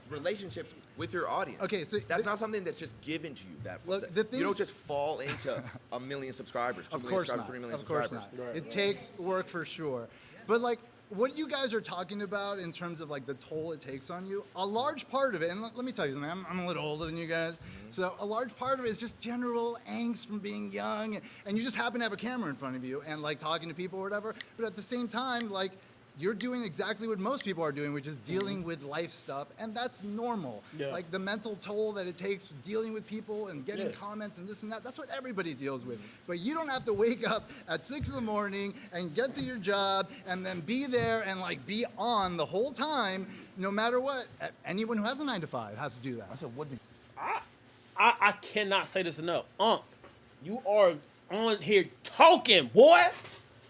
relationships with your audience. Okay, so that's not something that's just given to you. Look, the you things- don't just fall into 1 million subscribers, 2 Of million course subscribers, not. 3 million Of course subscribers. not. It takes work for sure. But like what you guys are talking about in terms of like the toll it takes on you, a large part of it, and let me tell you something, I'm a little older than you guys, so a large part of it is just general angst from being young, and you just happen to have a camera in front of you and like talking to people or whatever, but at the same time, like, you're doing exactly what most people are doing, which is dealing with life stuff, and that's normal. Yeah. Like the mental toll that it takes dealing with people and getting Yeah. comments and this and that, that's what everybody deals with. But you don't have to wake up at 6 in the morning and get to your job and then be there and like be on the whole time, no matter what. Anyone who has a 9 to 5 has to do that. I said, what do I cannot say this enough. You are on here talking, boy.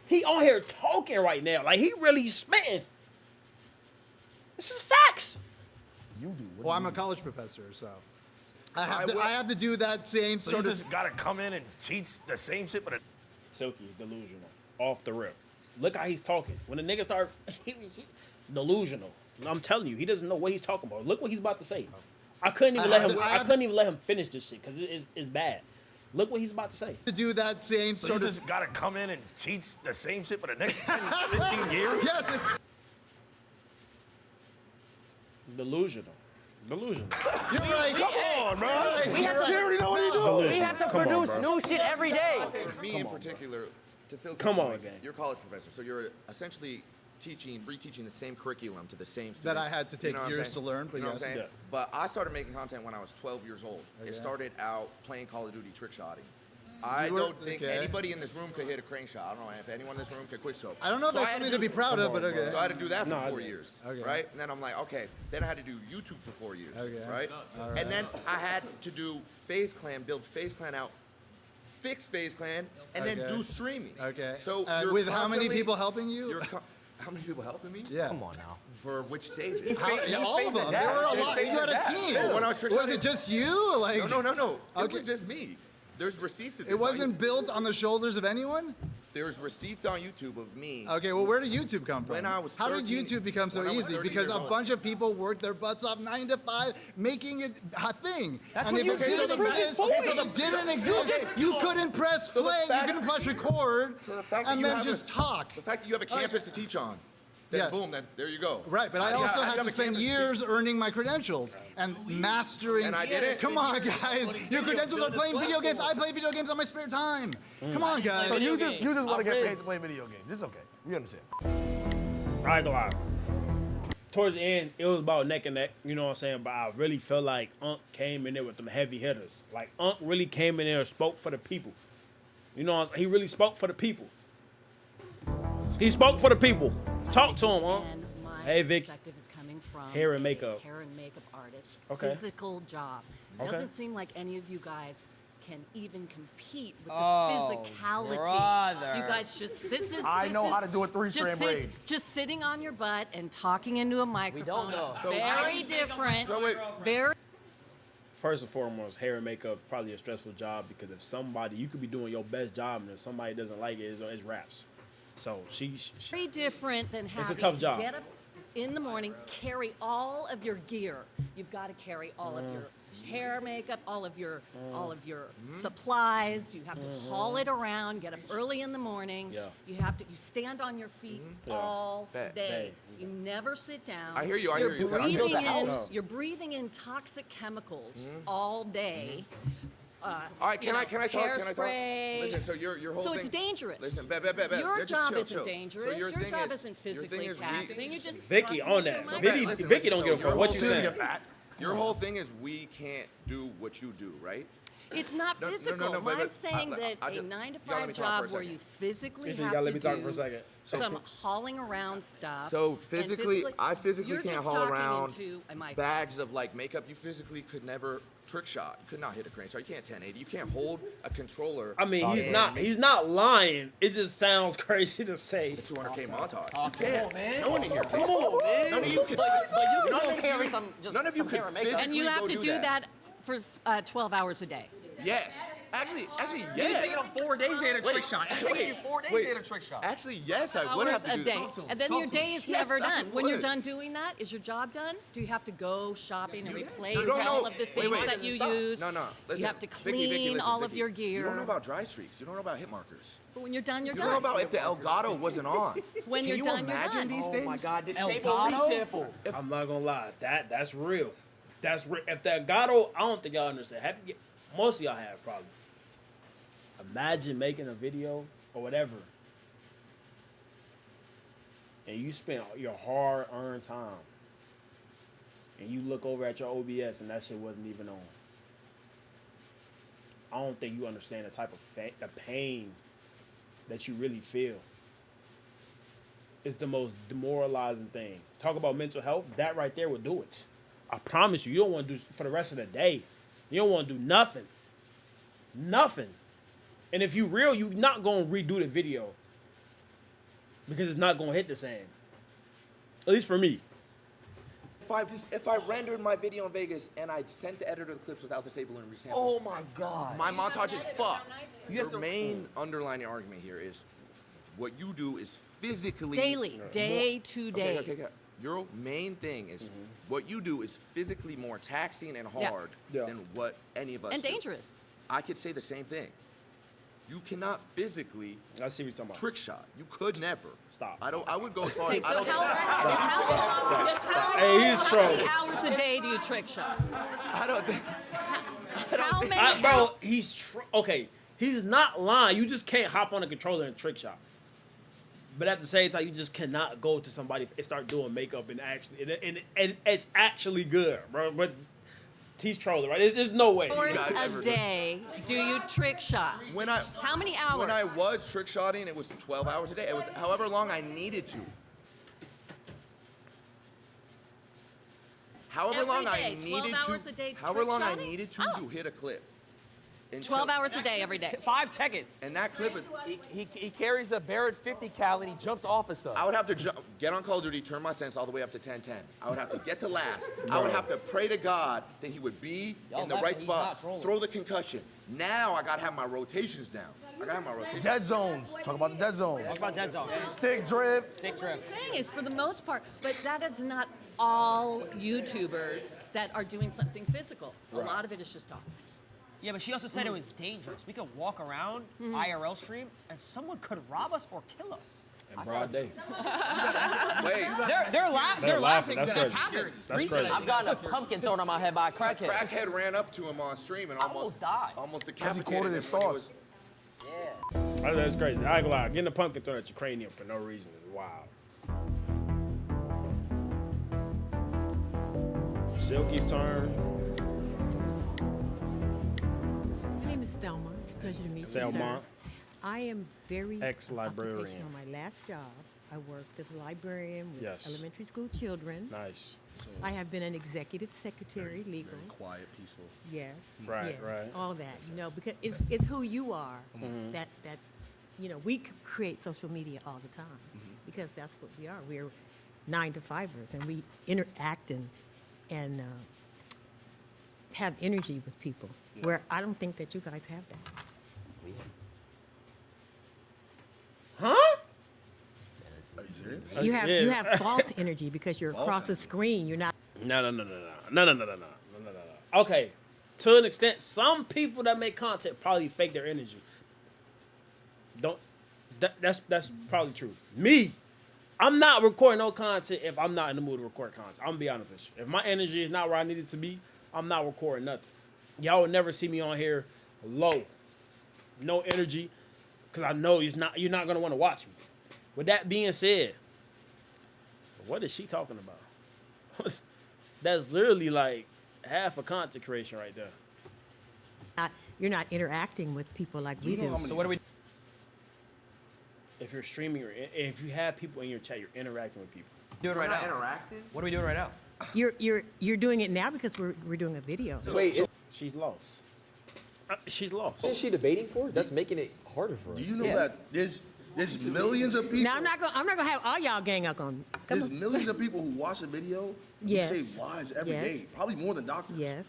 He on here talking right now. Like, he really spitting. This is facts. You do. Well, I'm a college professor, so I have to do that same So sort you of. just gotta come in and teach the same shit, but Silky is delusional. Off the rip. Look how he's talking. When the nigga start delusional. I'm telling you, he doesn't know what he's talking about. Look what he's about to say. I couldn't even let him finish this shit because it's bad. Look what he's about to say. To do that same so sort you of. just gotta come in and teach the same shit for the next 10, 15 years? Yes, it's. Delusional. Delusional. You're right. Come on, bro. We have to- You already know what he's doing. We have to Come on, produce bro. new shit every day. For me in particular, to still Come on, gang. you're a college professor, so you're essentially reteaching the same curriculum to the same students. That I had to take what I'm years saying? to learn, but you know yes. what I'm saying? Yeah. But I started making content when I was 12 years old. Okay. It started out playing Call of Duty trick shotting. I You were- don't think okay. anybody in this room could hit a crane shot. I don't know if anyone in this room could quick scope. I don't know if So that's had something to be proud of, but okay. So I had to do that for No, I 4 didn't. years, Okay. right? And then I'm like, okay. Then I had to do YouTube for 4 years, Okay. right? All right. And then I had to do FaZe Clan, build FaZe Clan out, fix FaZe Clan, and then Okay. do streaming. Okay. So And you're with how many constantly- people helping you? How many people helping me? Yeah. Come on now. For which stages? Yeah, all of them. There were a lot. You had a team. Well, when I was trick Was shotting- it just you? Like No. It Okay. was just me. There's receipts of this. it wasn't built on the shoulders of anyone? There's receipts on YouTube of me. Okay, well, where did YouTube come from? When I was How did 13 YouTube become so when I was easy? 13 Because years a old. bunch of people worked their butts off 9 to 5, making it a thing. That's and what if you it did didn't in the previous exist, point. if it didn't exist, you couldn't press So the play, you fact- couldn't press record, So the fact that and you then have just a, talk. The fact that you have a campus to teach on, then Yeah. boom, then there you go. Right, but I How do you- also how do had you to have a spend campus to years teach? earning my credentials and mastering. And I did it. Come on, guys. Your credentials are playing video games. I play video games on my spare time. Come on, guys. So you just want to get paid to play video games. It's okay. We understand. I ain't gonna lie. Towards the end, it was about neck and neck, you know what I'm saying? But I really feel like Unc came in there with them heavy hitters. Like, Unc really came in there and spoke for the people. You know what I'm saying? He really spoke for the people. He spoke for the people. Talk to him, Unc. And my Hey, Vic. perspective is coming from Hair and a makeup. hair and makeup artist. Okay. Physical job. Okay. Doesn't seem like any of you guys can even compete with the Oh, physicality. brother. You guys just I know how to do a 3-strand braid. Just sitting on your butt and talking into a microphone. know. is So- very different. So wait, Very. First and foremost, hair and makeup probably a stressful job because if somebody, you could be doing your best job and if somebody doesn't like it, it's raps. So she's Very different than a having tough to job. get up in the morning, carry all of your gear. You've got to carry all of your hair, makeup, all of your supplies. You have to haul it around. Get up early in the morning. Yeah. You stand on your feet Yeah. all Bet. day. You never sit down. I hear you, I You're hear you. I breathing built a in. house. You're breathing in toxic chemicals all day. All right, can I talk? Hairspray. Listen, so your whole So thing. it's dangerous. Listen, bet. Your Just job chill, isn't chill. dangerous. So your thing job is- isn't your physically thing is taxing. You're just Vicky talking on to that. a So microphone. Vicky don't give a fuck what you say. Your whole thing is we can't do what you do, right? It's not No, no, physical. no, but- I'm saying that I a just- 9 to y'all let 5 me talk for a job where second. you physically Listen, you have gotta to let me talk do for a second. some hauling around stuff. So and physically, I physically you're can't just haul talking around into a microphone. bags of like makeup. You physically could never trick shot. You could not hit a crane shot. You can't 1080. You can't hold a controller. I mean, he's and not. make He's not lying. It just sounds crazy to say. a 200K montage. Come on, man. No one in here. Come on, man. None of you can. But you none can of carry you- some None of you could physically and you have go to do that for 12 hours a day. Yes. Actually, You're yes. taking 4 days to hit a trick shot. It's taking you 4 days to hit a trick shot. Actually, yes, I would have Hours to a do day. that. And then your day is Yes, never I done. When you're would. done doing that, is your job done? Do you have to go shopping and replace You don't all know- of the wait, things wait. that you Stop. use? No. Listen, You have to Vicky, clean listen, all of Vicky. your gear. You don't know about dry streaks. You don't know about hit markers. But when you're done, you're You done. don't know about if the Elgato wasn't on. When Can you're you done, you're imagine done. these Oh things? my God, this shape Elgato? of sample. I'm not gonna lie. That's real. That's real. If the Elgato, I don't think y'all understand. Most of y'all have probably. Imagine making a video or whatever, and you spend your hard-earned time, and you look over at your OBS and that shit wasn't even on. I don't think you understand the type of the pain that you really feel. It's the most demoralizing thing. Talk about mental health. That right there will do it. I promise you. You don't want to do for the rest of the day. You don't want to do nothing. Nothing. And if you real, you're not gonna redo the video because it's not gonna hit the same. At least for me. If I rendered my video in Vegas and I sent the editor the clips without disabling and resampling, Oh my God. my montage is fucked. You have Your to- main underlying argument here is what you do is physically Daily, day to day. Okay. Your main thing is what you do is physically more taxing and Yeah. hard Yeah. than what any of us And do. dangerous. I could say the same thing. You cannot physically I see what you're talking about. trick shot. You could never. Stop. I would go as far Okay, as so I don't. Hey, he's how many trolling. hours a day do you trick shot? I don't think. How many Bro, okay. He's not lying. You just can't hop on a controller and trick shot. But at the same time, you just cannot go to somebody and start doing makeup and it's actually good, bro. But he's trolling, right? There's no way. hours a day do you trick shot? How many hours? When I was trick shotting, it was 12 hours a day. It was however long I needed to. However Every long I day, 12 needed hours to. a day However trick long I shotting? needed to hit a clip. 12 hours a day, every day. 5 seconds. And that clip is. He carries a Barrett 50 cal and he jumps off of stuff. I would have to get on Call of Duty, turn my sense all the way up to 1010. I would have to get to last. I would have to pray to God that he would be Y'all in the laughing, right he's spot, not trolling. throw the concussion. Now I gotta have my rotations down. I gotta have my rotations. Dead zones. Talk about the dead zones. Talk about dead zone. Stick drift. Stick drift. Thing is, for the most part, but that is not all YouTubers that are doing something physical. A lot of it is just talk. Yeah, but she also said it was dangerous. We could walk around, IRL stream, and someone could rob us or kill us. In broad day. Wait. They're laughing. That's That's crazy. happened. That's recently. crazy. I've gotten a pumpkin thrown on my head by a crackhead. Crackhead ran up to him on stream and almost died. Almost Because he decapitated quoted him his when he thoughts. was- That's crazy. I ain't gonna lie. Getting a pumpkin thrown at your cranium for no reason is wild. Silky's turn. My name is Thelma. Pleasure to meet you. Thelma. sir. I am very Ex-librarian. occupational. My last job, I worked as a librarian with Yes. elementary school children. Nice. I have been an executive secretary, legal. Very quiet, peaceful. Yes. Right, yes, right. All that, because it's who you are. Mhm. That we create social media all the time because that's what we are. We're 9 to 5ers and we interact and have energy with people. Where I don't think that you guys have that. Huh? You have false energy because you're across the screen. You're not. No. Okay, to an extent, some people that make content probably fake their energy. That's probably true. Me, I'm not recording no content if I'm not in the mood to record content. I'm gonna be honest with you. If my energy is not where I need it to be, I'm not recording nothing. Y'all would never see me on here low, no energy, because I know you're not gonna want to watch me. With that being said, what is she talking about? That's literally like half a content creation right there. You're not interacting with people like we do. So what do we? If you're streaming or if you have people in your chat, you're interacting with people. Doing right now. Interacting. What are we doing right now? You're doing it now because we're doing a video. So she's lost. She's lost. What is she debating for? That's making it harder for us. Do you know that there's millions of people? Now I'm not gonna have all y'all gang up on me. There's millions of people who watch the video who Yes. save lives every day. Probably more than doctors. Yes.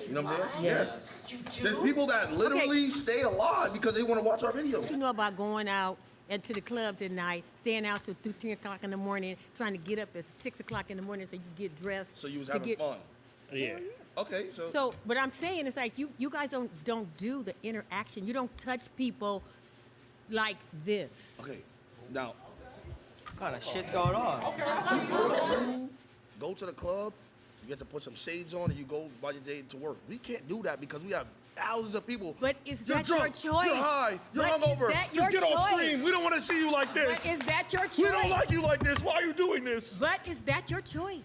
You know what I'm saying? Yes. There's people that literally stay alive because they want to watch our videos. You know about going out to the clubs at night, staying out till 2, 3 o'clock in the morning, trying to get up at 6 o'clock in the morning so you can get dressed. So you was having fun. Yeah. Okay, so. So, what I'm saying is like you guys don't do the interaction. You don't touch people like this. Okay, now. What kind of shit's going on? You go to the club, you get to put some shades on, and you go by your day to work. We can't do that because we have thousands of people. But is You're that drunk, your choice? You're high. You're But is hungover. that Just your get off choice? screen. We don't want to see you like this. But is that your choice? We don't like you like this. Why are you doing this? But is that your choice?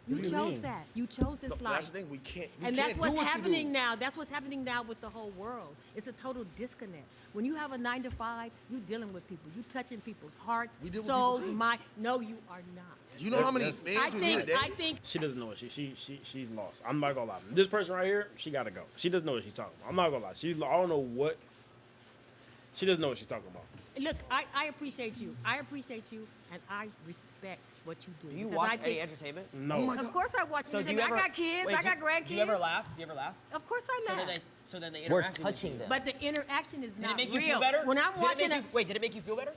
You What do you chose mean? that. You chose this No, life. that's the thing. We can't. We And can't that's do what's what happening you do. now. That's what's happening now with the whole world. It's a total disconnect. When you have a 9 to 5, you're dealing with people. You're touching people's hearts, We deal with souls, people too. mind. No, you are not. Do you know how many fans we need a day? I think She doesn't know what she's lost. I'm not gonna lie. This person right here, she gotta go. She doesn't know what she's talking about. I'm not gonna lie. I don't know what. She doesn't know what she's talking about. Look, I appreciate you. I appreciate you, and I respect what you do. Do you because watch I any think- entertainment? No. Oh my Of God. course I watch So do entertainment. you I ever- got kids. wait, I got grandkids. Do you ever laugh? Of course I So laugh. then the We're interaction. touching them. But the interaction is Did not it make you real. feel better? When I'm watching Wait, did it make you feel better?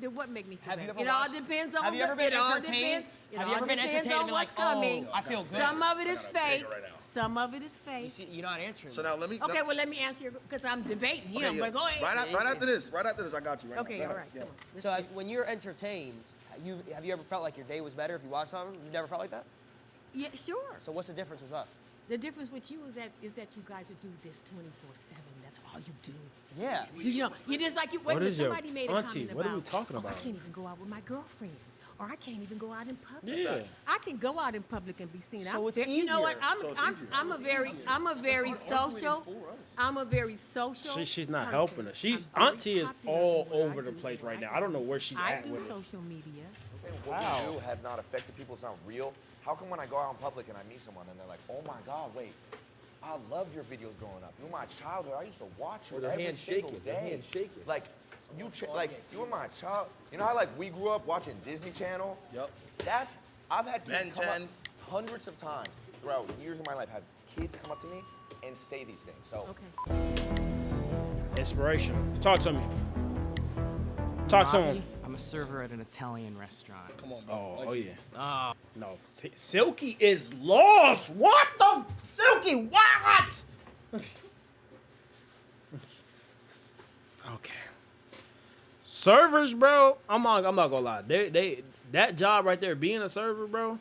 What make me feel Have you better? ever It all watched- depends on have you ever been it all entertained? depends- Have it you ever all been depends entertained on and been like, what's coming. oh, I feel good? Some of it is fake. right now. Some of it is You fake. see, you're not answering. So now let me. Okay, well let me answer because I'm debating him. Okay, yeah. But go ahead. Right after this, I got you. Right Okay, now. Go all ahead. right. Yeah. Come on. So when you're entertained, have you ever felt like your day was better if you watched something? You never felt like that? Yeah, sure. So what's the difference with us? The difference with you is that you guys do this 24/7. That's all you do. Yeah. You know, you just like you. Wait What a minute, is your somebody made a auntie? comment What are about. you talking "Oh, about?" I can't even go out with my girlfriend, or I can't even go out in public. Yeah. I can go out in public and be seen. So it's You know what? easier. So it's easier. I'm a very social. I'm a very social. She's not person. helping her. She's I'm very auntie is popular all in what I over the do. place right now. I don't know where she's I at do with it. social media. What we do has not affected people. It's not real. How come when I go out in public and I meet someone and they're like, oh my God, wait, I loved your videos growing up. You were my childhood. I used to watch you Or their every hand single shaking, day. their hand shaking. Like, you were my child. You know how like we grew up watching Disney Channel? Yep. I've had people Ben come up 10. hundreds of times throughout years of my life, have kids come up to me and say these things. So Inspirational. Talk to me. Talk to him. Bobby, I'm a server at an Italian restaurant. Come on, bro. Oh yeah. Oh, No. Silky is lost. What the Silky? What? Okay. Servers, bro. I'm not gonna lie. They that job right there, being a server, bro.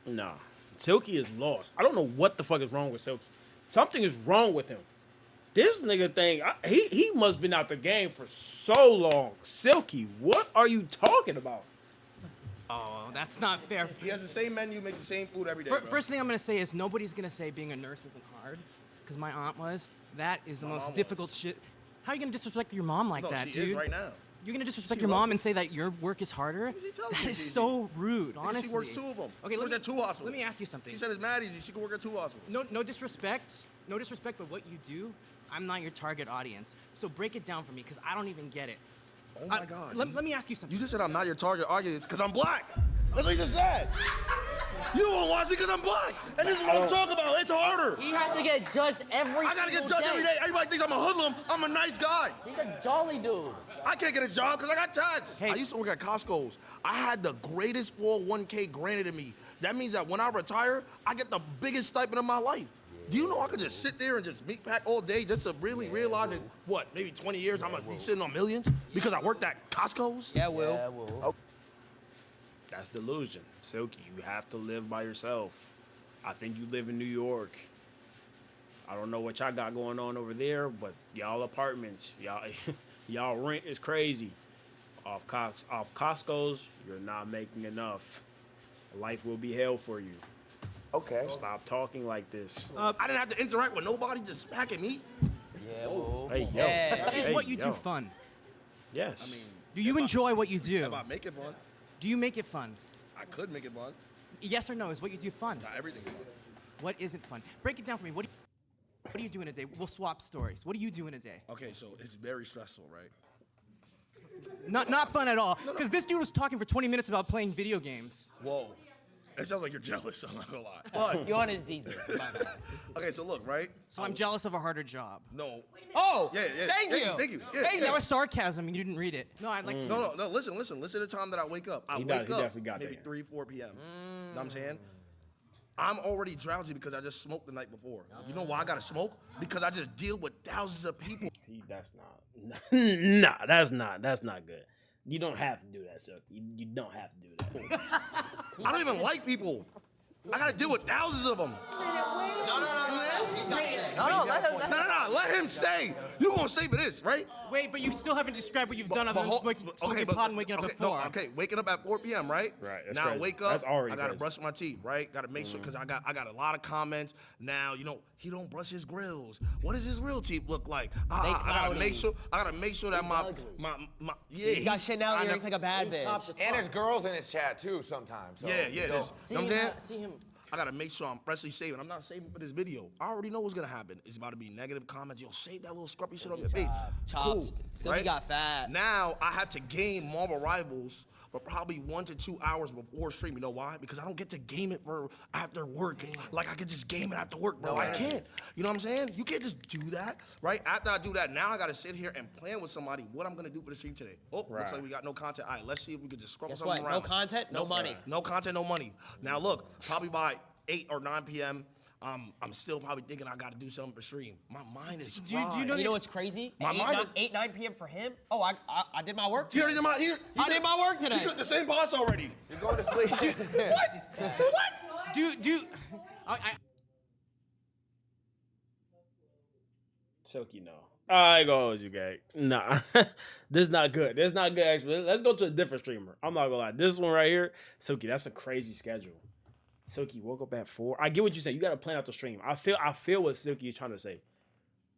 Nah. Silky is lost. I don't know what the fuck is wrong with Silky. Something is wrong with him. This nigga thing, he must been out the game for so long. Silky, what are you talking about? oh, that's not fair. He has the same menu, makes the same food every day. Fir- bro. First thing I'm gonna say is nobody's gonna say being a nurse isn't hard, because my aunt was. That is the My most mom difficult was. shit. How are you gonna disrespect your mom like No, that, she dude? is right now. You're gonna disrespect She your loves mom it. and say that your work is harder? She tells me That is it's easy. so rude, Because honestly. she works 2 of them. Okay, she let works me, at 2 hospitals. Let me ask you something. She said it's mad easy. She could work at 2 hospitals. No disrespect, but what you do, I'm not your target audience. So break it down for me, because I don't even get it. Oh my God. Let me ask you something. You just said I'm not your target audience because I'm black. That's what you just said. You don't watch because I'm black. And this is what I'm talking about. It's harder. He has to get judged every I gotta get single judged every day. Everybody thinks I'm a hoodlum. I'm a nice guy. He's a jolly dude. I can't get a job because I got tats. I used to work at Costco's. I had the greatest 401k granted to me. That means that when I retire, I get the biggest stipend of my life. Do you know I could just sit there and just meat pack all day just to really realize that, what, maybe 20 years I'm gonna be sitting on millions because I worked at Costco's? Yeah, Will. Oh. That's delusion. Silky, you have to live by yourself. I think you live in New York. I don't know what y'all got going on over there, but y'all apartments, y'all rent is crazy. Off Costco's, you're not making enough. Life will be hell for you. Okay. Stop talking like this. I didn't have to interact with nobody, just packing meat. Yeah, Will. Hey, yo. Is Hey, what you yo. do fun? Yes. I mean, Do you enjoy what you do? if I make it fun, Do you make it fun? I could make it fun. Yes or no? Is what you do fun? Not everything's fun. What isn't fun? Break it down for me. What do you do in a day? We'll swap stories. What do you do in a day? Okay, so it's very stressful, right? Not fun at all. Because this dude was talking for 20 minutes about playing video games. Whoa. It sounds like you're jealous, I'm not gonna lie. But, You're on his diesel. okay, so look, right? So I'm jealous of a harder job. No. Oh, Yeah, yeah. thank you. Thank you. Yeah, Hey, yeah. that was sarcasm. You didn't read it. No, I'd like to. No, listen to the time that I wake up. I He wake up definitely got maybe that. 3, 4 p.m. Know what I'm saying? I'm already drowsy because I just smoked the night before. You know why I gotta smoke? Because I just deal with thousands of people. That's not. Nah, that's not good. You don't have to do that, Silky. You don't have to do that. I don't even like people. I gotta deal with thousands of them. No, let him. No, let him stay. You gonna stay for this, right? Wait, but you still haven't described what you've done other than smoking pot and waking up at 4. Okay, waking up at 4 p.m., right? Right, that's Now crazy. wake up. That's already I gotta crazy. brush my teeth, right? Gotta make sure because I got a lot of comments. Now he don't brush his grills. What does his real teeth look like? I gotta cloudy. make sure. I gotta make sure that my yeah. He's got Chanel I earrings never- like a bad bitch. And there's girls in his chat too sometimes. So, Yeah. you know. This, you know what I'm saying? See him. I gotta make sure I'm freshly saving. I'm not saving for this video. I already know what's gonna happen. It's about to be negative comments. Yo, shave that little scruffy shit on your face. Cool. Silky got fat. Now I have to game Marvel Rivals, but probably 1 to 2 hours before stream. You know why? Because I don't get to game it for after work. Like I could just game it after work, bro. I can't. You know what I'm saying? You can't just do that, right? After I do that, now I gotta sit here and plan with somebody what I'm gonna do for the stream today. Oh, looks Right. like we got no content. All right, let's see if we could just scrub Guess something what? around. No content, no money. No content, no money. Now look, probably by 8 or 9 p.m. I'm still probably thinking I got to do something for stream. My mind is Do you fried. know You know what's crazy? My mind is- 8, 9 p.m. for him? Oh, I did my work He today. already did my I did my work today. He took the same boss already. You're going to sleep. What? I Silky, no. I go with you, gang. Nah, this is not good. This is not good. Actually, let's go to a different streamer. I'm not gonna lie. This one right here, Silky, that's a crazy schedule. Silky woke up at 4. I get what you say. You gotta plan out the stream. I feel what Silky is trying to say,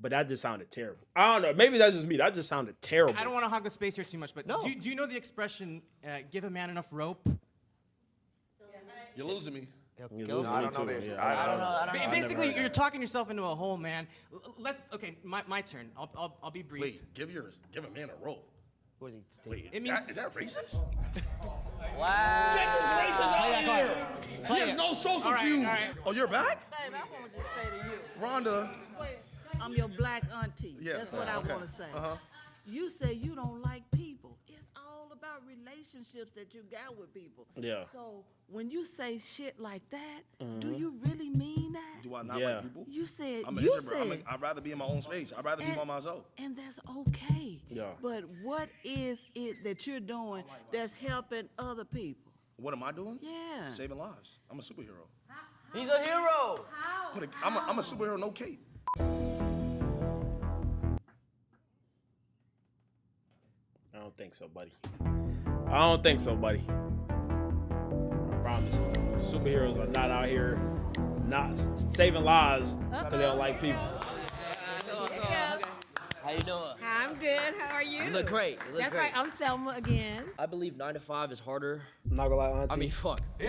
but that just sounded terrible. I don't know. Maybe that's just me. That just sounded terrible. don't want to hog the space here too much, but No. do you know the expression, give a man enough rope? You're losing me. You No, losing I me don't know too. this. Yeah, I don't know. Basically, you're talking yourself into a hole, man. Okay, my turn. I'll be brief. Wait, give a man a rope. What is he? Wait, It means- is that racist? Wow. Get this racist Play out that here. card. He Play has it. no social All right, cues. all right. Oh, you're back? Babe, I want to say to you, Rhonda. I'm your black auntie. Yeah, That's what okay. I want to say. Uh-huh. You say you don't like people. It's all about relationships that you got with people. Yeah. So when you say shit like that, do Mm-hmm. you really mean that? Do I not Yeah. like people? You said I'm an you introvert. said, I'd rather be in my own space. I'd rather be by myself. and that's okay. Yeah. But what is it that you're doing that's helping other people? What am I doing? Yeah. Saving lives. I'm a superhero. He's a hero. I'm a superhero, no cape. I don't think so, buddy. I don't think so, buddy. I promise you. Superheroes are not out here not saving lives because they don't like people. How you doing? I'm good. How are you? You look great. You look That's great. right. I'm Thelma again. I believe 9 to 5 is harder. I'm not gonna lie, auntie. I mean, fuck. He's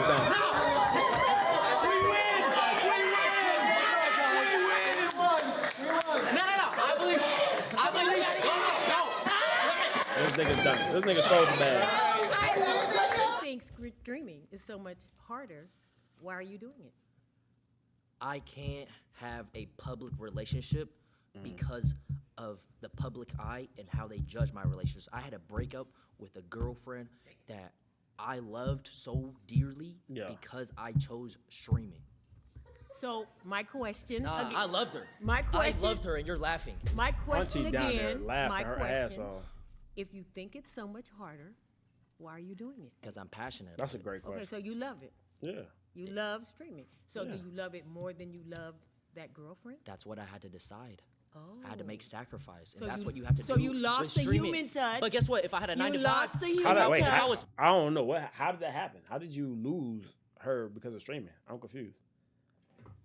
done. No. I believe. No. This nigga's done. This nigga sold the bag. I think streaming is so much harder. Why are you doing it? I can't have a public relationship because of the public eye and how they judge my relationships. I had a breakup with a girlfriend that I loved so dearly because I chose streaming. So my question. Nah, again, I loved her. My question. I loved her, and you're laughing. My question Auntie down there again. laughing My her question. ass off. If you think it's so much harder, why are you doing it? Because I'm passionate. That's a great question. Okay, so you love it. Yeah. You love streaming. So Yeah. do you love it more than you loved that girlfriend? That's what I had to decide. Oh. I had to make sacrifice, and So that's you- what you have to so do. you lost with the streaming. human touch. But guess what? If I had a 9 to 5, lost the human How did, wait, touch. how, I don't know. How did that happen? How did you lose her because of streaming? I'm confused.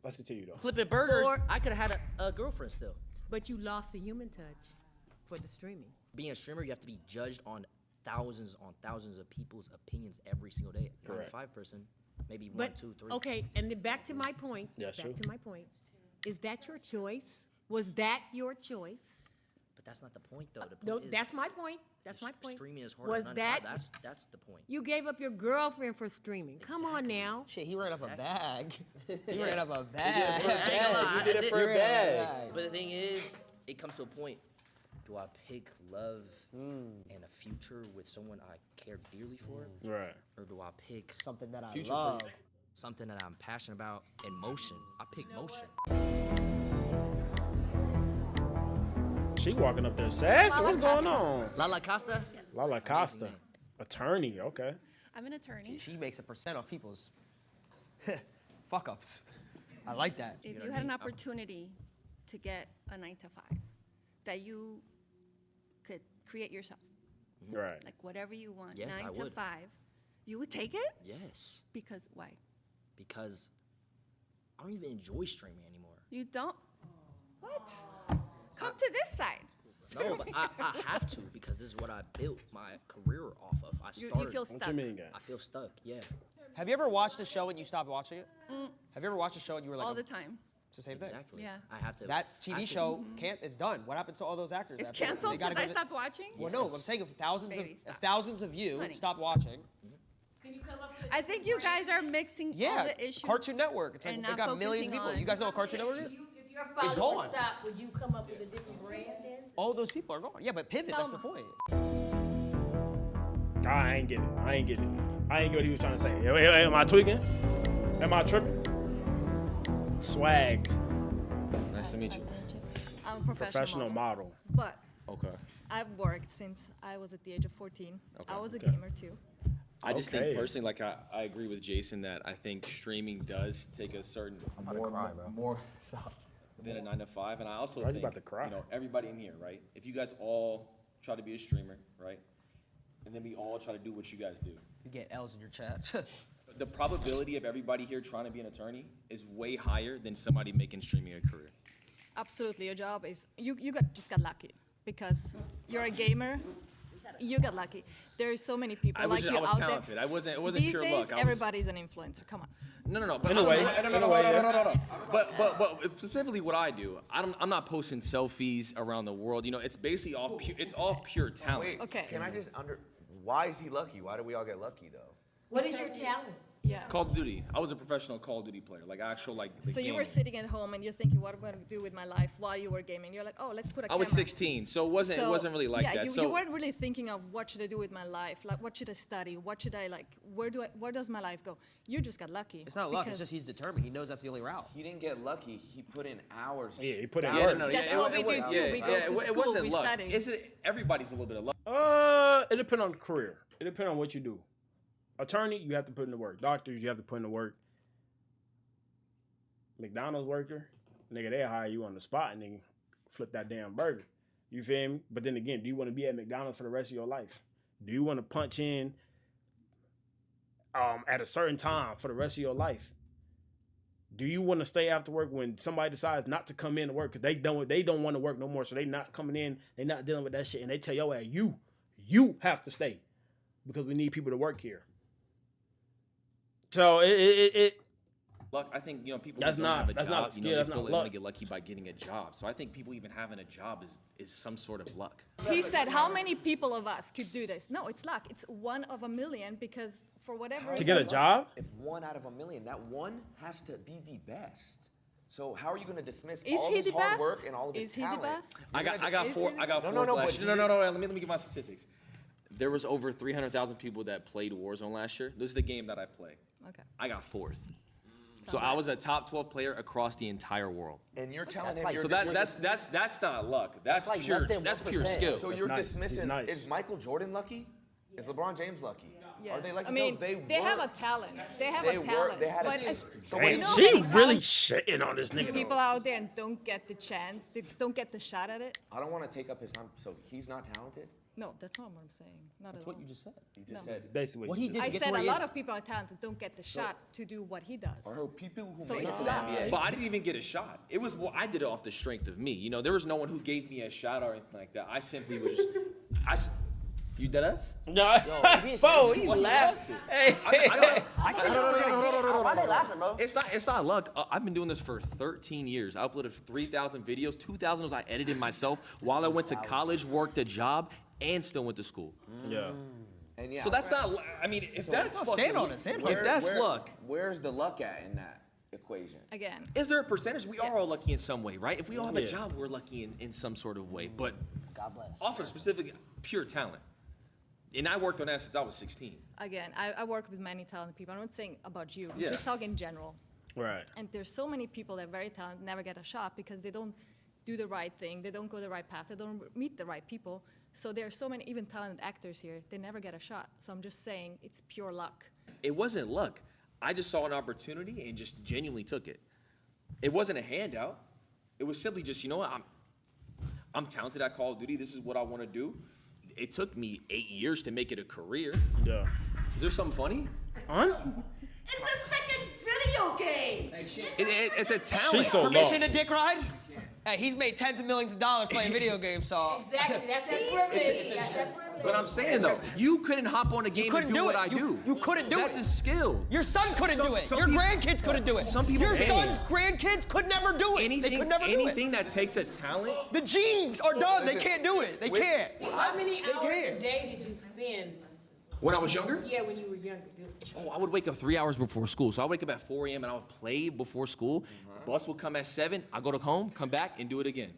Let's continue, though. flipping burgers, Or- I could have had a girlfriend still. But you lost the human touch for the streaming. Being a streamer, you have to be judged on thousands of people's opinions every single day. 9 to 5 person, maybe one, But, 2, 3. okay, and then back to my point. Yeah, back sure. to my point. Is that your choice? Was that your choice? But that's not the point, though. The point No, is that's my point. That's my point. streaming is harder. Was than 9 to 5. that That's the point. you gave up your girlfriend for streaming? Come on now. Shit, he ran up a bag. He Yeah. ran up a I bag. ain't gonna lie, You did I it for a bag. But the thing is, it comes to a point. Do I pick love and a future with someone I care dearly for? Right. Or do I pick something that I future love? For something that I'm passionate about and motion. I pick motion. She walking up there sassy. What's going on? Lala Costa? Lala Costa. Attorney, okay. I'm an attorney. She makes a percent off people's fuck ups. I like that. If you had an opportunity to get a 9 to 5, that you could create yourself, Right. like whatever you want, Yes, 9 I to would. 5, you would take it? Yes. Because why? Because I don't even enjoy streaming anymore. You don't? What? Come to this side. No, but I have to because this is what I built my career off of. I You started. feel What you stuck. mean, I feel stuck. Yeah. Have you ever watched a show and you stopped watching it? Mm. Have you ever watched a show and you were like, All the time. It's the same thing. Exactly. Yeah. I have to. That I TV have to- show can't. It's done. What happens to all those actors? It's after that? canceled They gotta because I go to- stopped watching? Well, no. I'm saying if Baby, thousands of you Honey, stopped watching. I think you guys are mixing all Yeah, the issues. Cartoon Network. It's like and they not got millions of focusing people. on- You guys know what Cartoon Network is? If your It's father gone. would stop, would you come up with a different brand then? All those people are gone. Yeah, but pivot. That's the point. I ain't getting it. I ain't getting it. I ain't get what he was trying to say. Am I tweaking? Am I tripping? Swag. Nice to meet you. I'm a Professional model. But Okay. I've worked since I was at the age of 14. I was a Okay. gamer too. I just Okay. think personally, like I agree with Jason that I think streaming does take a certain more than a 9 to 5, and I also Bro, you think about to cry. you know everybody in here, right? If you guys all try to be a streamer, right, and then we all try to do what you guys do, You get L's in your chat. the probability of everybody here trying to be an attorney is way higher than somebody making streaming a career. Absolutely, your job is just got lucky because you're a gamer. You got lucky. There's so many people I was like just- you I was out talented. there. It wasn't These pure days, luck. I was- everybody's an influencer. Come on. No. But In a way. No. But specifically, what I do, I'm not posting selfies around the world. You know, it's basically all it's all pure talent. Wait, can I just why is he lucky? Why do we all get lucky though? What is your talent? Yeah. Call of Duty. I was a professional Call of Duty player, like actual like. The So you were gaming. sitting at home and you're thinking, what am I going to do with my life while you were gaming? You're like, oh, let's put a I camera. was 16, so it wasn't really like yeah, that. you weren't really thinking of what should I do with my life, like what should I study, what should I like, where does my life go? You just got lucky. It's not luck. It's because- just he's determined. He knows that's the only route. He didn't get lucky. He put in hours. Yeah, he put in Yeah, work. no, That's yeah, what we it do wa- too. yeah, We go yeah, to it school, wasn't we luck. study. Everybody's a little bit of luck. It depends on the career. It depends on what you do. Attorney, you have to put in the work. Doctors, you have to put in the work. McDonald's worker, nigga, they hire you on the spot and then flip that damn burger. You feel me? But then again, do you want to be at McDonald's for the rest of your life? Do you want to punch in at a certain time for the rest of your life? Do you want to stay after work when somebody decides not to come in to work because they don't want to work no more, so they not coming in, they not dealing with that shit, and they tell your ass, you have to stay because we need people to work here. So it luck. I think people That's who don't have a not job, a skill, they that's feel not they want luck. to get lucky by getting a job. So I think people even having a job is some sort of luck. He said, how many people of us could do this? No, it's luck. It's 1 of a million because for whatever reason. To get a job? If 1 out of a million, that one has to be the best. So how are you going to dismiss Is all he his the hard best? work and all of his Is he the talent? best? I got Is four. he? I got No, fourth no, last but year. No. Let me give my statistics. There was over 300,000 people that played Warzone last year. This is the game that I play. Okay. I got fourth. So I was a top 12 player across the entire world. And you're telling him like- you're So that's not luck. That's like pure less than that's pure 1%. skill. So you're nice. He's dismissing. nice. Is Michael Jordan lucky? Is LeBron James lucky? Yes. Are they lucky? I mean, no, they have a worked. talent. They have They a worked. talent. They had a but team. as- So you Damn, know she how many really talent shitting on this nigga. people though. out there and don't get the chance, they don't get the shot at it? I don't want to take up his time. So he's not talented? No, that's not what I'm saying. Not That's at what all. you just said. You just No. said. Basically, What he did I to get said to where a he lot is. of people are talented don't get the shot to do what he does. I heard people who So make it it's to the luck. NBA. But I didn't even get a shot. It was I did it off the strength of me. There was no one who gave me a shot or anything like that. I simply was just you dead ass? No, Fo, he's laughing. Hey, Why they laughing, bro? It's not luck. I've been doing this for 13 years. I uploaded 3,000 videos. 2,000 of those I edited myself while I went to college, worked a job, and still went to school. Yeah. And yeah, So that's not. I mean, if that's fucking, stand on it, stand on it. if that's luck, Where's the luck at in that equation? Again, is there a percentage? We are all lucky in some way, right? If we all have a Yeah. job, we're lucky in some sort of way. But God bless. off of specific pure talent. And I worked on that since I was 16. again, I work with many talented people. I'm not saying about you. I'm Yeah. just talking in general. Right. And there's so many people that are very talented never get a shot because they don't do the right thing. They don't go the right path. They don't meet the right people. So there are so many even talented actors here. They never get a shot. So I'm just saying it's pure luck. It wasn't luck. I just saw an opportunity and just genuinely took it. It wasn't a handout. It was simply just, you know what? I'm talented at Call of Duty. This is what I want to do. It took me 8 years to make it a career. Yeah. Is there something funny? Huh? It's a freaking video game. It's a talent. She's so Permission lost. to dick ride? Hey, he's made tens of millions of dollars playing video games, so. Exactly. That's that privilege. That's that privilege. But I'm saying though, you couldn't hop on a game and couldn't do do what it. I do. You couldn't do That's it. a skill. Your son couldn't do it. Your grandkids couldn't do it. Some people Your can. son's grandkids could never do it. They could never do it. Anything that takes a talent. The genes are done. They Listen, can't do it. They can't. How many hours can't. a day did you spend? When I was younger, Yeah, when you were younger. oh, I would wake up 3 hours before school. So I would wake up at 4 a.m. and I would play before school. Bus would come at 7. I go to home, come back, and do it again.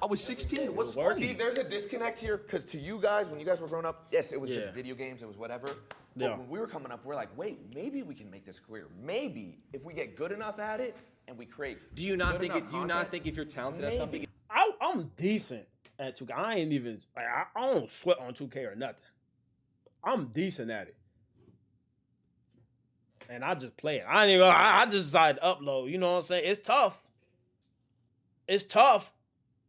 I was 16. What's funny? See, there's a disconnect here because to you guys, when you guys were growing up, yes, it was just Yeah. video games, it was whatever. But Yeah. when we were coming up, we're like, wait, maybe we can make this career. Maybe if we get good enough at it and we create. Do you not good think enough Do you not content, think if you're talented at something? I'm decent at 2K. I ain't even like I don't sweat on 2K or nothing. I'm decent at it. And I just play it. I ain't even I just decided to upload. You know what I'm saying? It's tough. It's tough.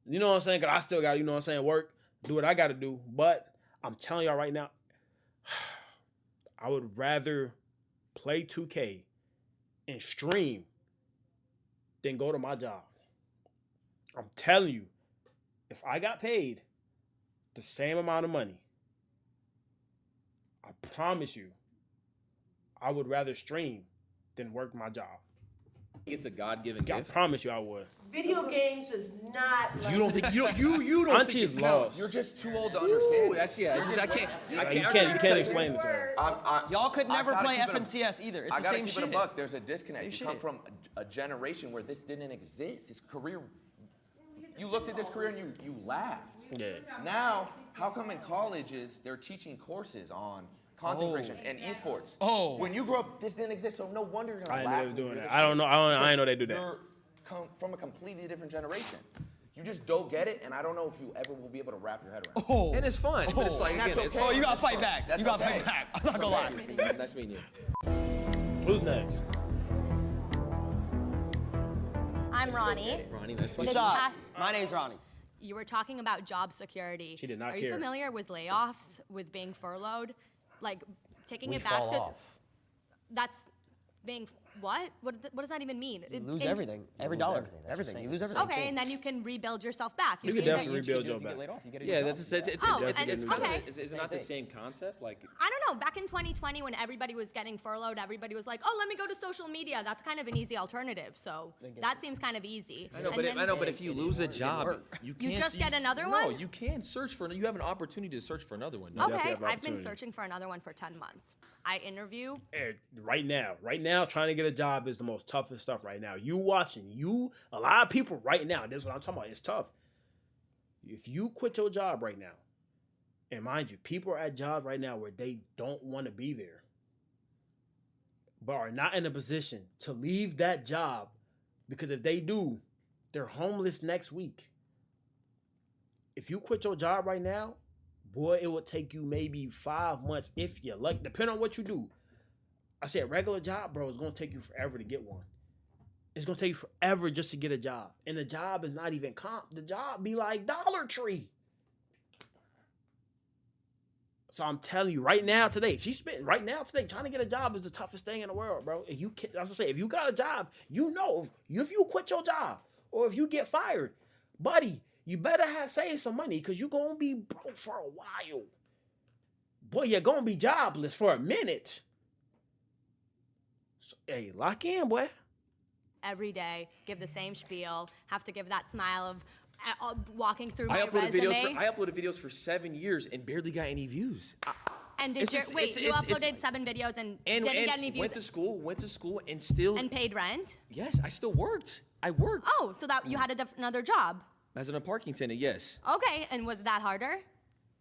You know what I'm saying? Cause I still got, you know what I'm saying, work, do what I gotta do. But I'm telling y'all right now, I would rather play 2K and stream than go to my job. I'm telling you, if I got paid the same amount of money, I promise you, I would rather stream than work my job. It's a God-given I gift. promise you I would. Video games is not like You don't think you don't Auntie think is it's talent. lost. You're just too old to understand. Ooh, that's yeah. It's just, I can't. You can't explain it to her. Y'all could I never gotta play keep it a- FNCS either. It's I the gotta same keep shit. it a buck. There's a disconnect. Same You come shit. from a generation where this didn't exist. This career, you looked at this career and you laughed. Yeah. Now, how come in colleges they're teaching courses on content creation and esports? Oh. When you grew up, this didn't exist, so no wonder you're I gonna didn't know laugh. they were when doing you hear that. this I don't shit. know. I didn't know they do that. You're from a completely different generation. You just don't get it, and I don't know if you ever will be able to wrap your head around it. Oh. And it's fun. But it's like And that's again, it's okay. Oh, you gotta That's fight fine. back. That's You gotta okay. fight back. I'm not gonna lie. Nice meeting you. Who's next? I'm Ronnie. Ronnie, nice to meet This What's you. up? past- My name's Ronnie. You were talking about job security. She did not Are you care. familiar with layoffs, with being furloughed? Like taking We it back fall to off. that's being What? What does that even mean? You lose everything. Every dollar. Everything. You lose everything. Okay, and then you can rebuild yourself back. You You're can saying that definitely rebuild your You get back. laid off. You get a Yeah, new that's job. it's Oh, kind and- of okay. is it not the same concept? Like I don't know. Back in 2020, when everybody was getting furloughed, everybody was like, "Oh, let me go to social media." That's kind of an easy alternative. So that seems kind of easy. I know, And but then- I know, but if you lose a job, you You can't. just get another no, one? No, you can search for. You have an opportunity to search for another one. Okay, I've been searching for another one for 10 months. I interview. Right now, trying to get a job is the most toughest stuff right now. You watching, a lot of people right now, this is what I'm talking about, it's tough. If you quit your job right now, and mind you, people are at jobs right now where they don't want to be there, but are not in a position to leave that job, because if they do, they're homeless next week. If you quit your job right now, boy, it will take you maybe 5 months if you like, depending on what you do. I said regular job, bro, it's gonna take you forever to get one. It's gonna take you forever just to get a job. And the job is not even comp. The job be like Dollar Tree. So I'm telling you, right now, today, trying to get a job is the toughest thing in the world, bro. If you can, I was gonna say, if you got a job, if you quit your job or if you get fired, buddy, you better save some money because you're gonna be broke for a while. Boy, you're gonna be jobless for a minute. So, hey, lock in, boy. Every day, give the same spiel, have to give that smile of walking through I my uploaded resume. videos videos for 7 years and barely got any views. And It's did just- you wait? it's- You it's- uploaded 7 videos and And, didn't and get any views went to school, and still. and paid rent. Yes, I still worked. I worked Oh, so that you had another job. as a parking attendant. Yes. Okay, and was that harder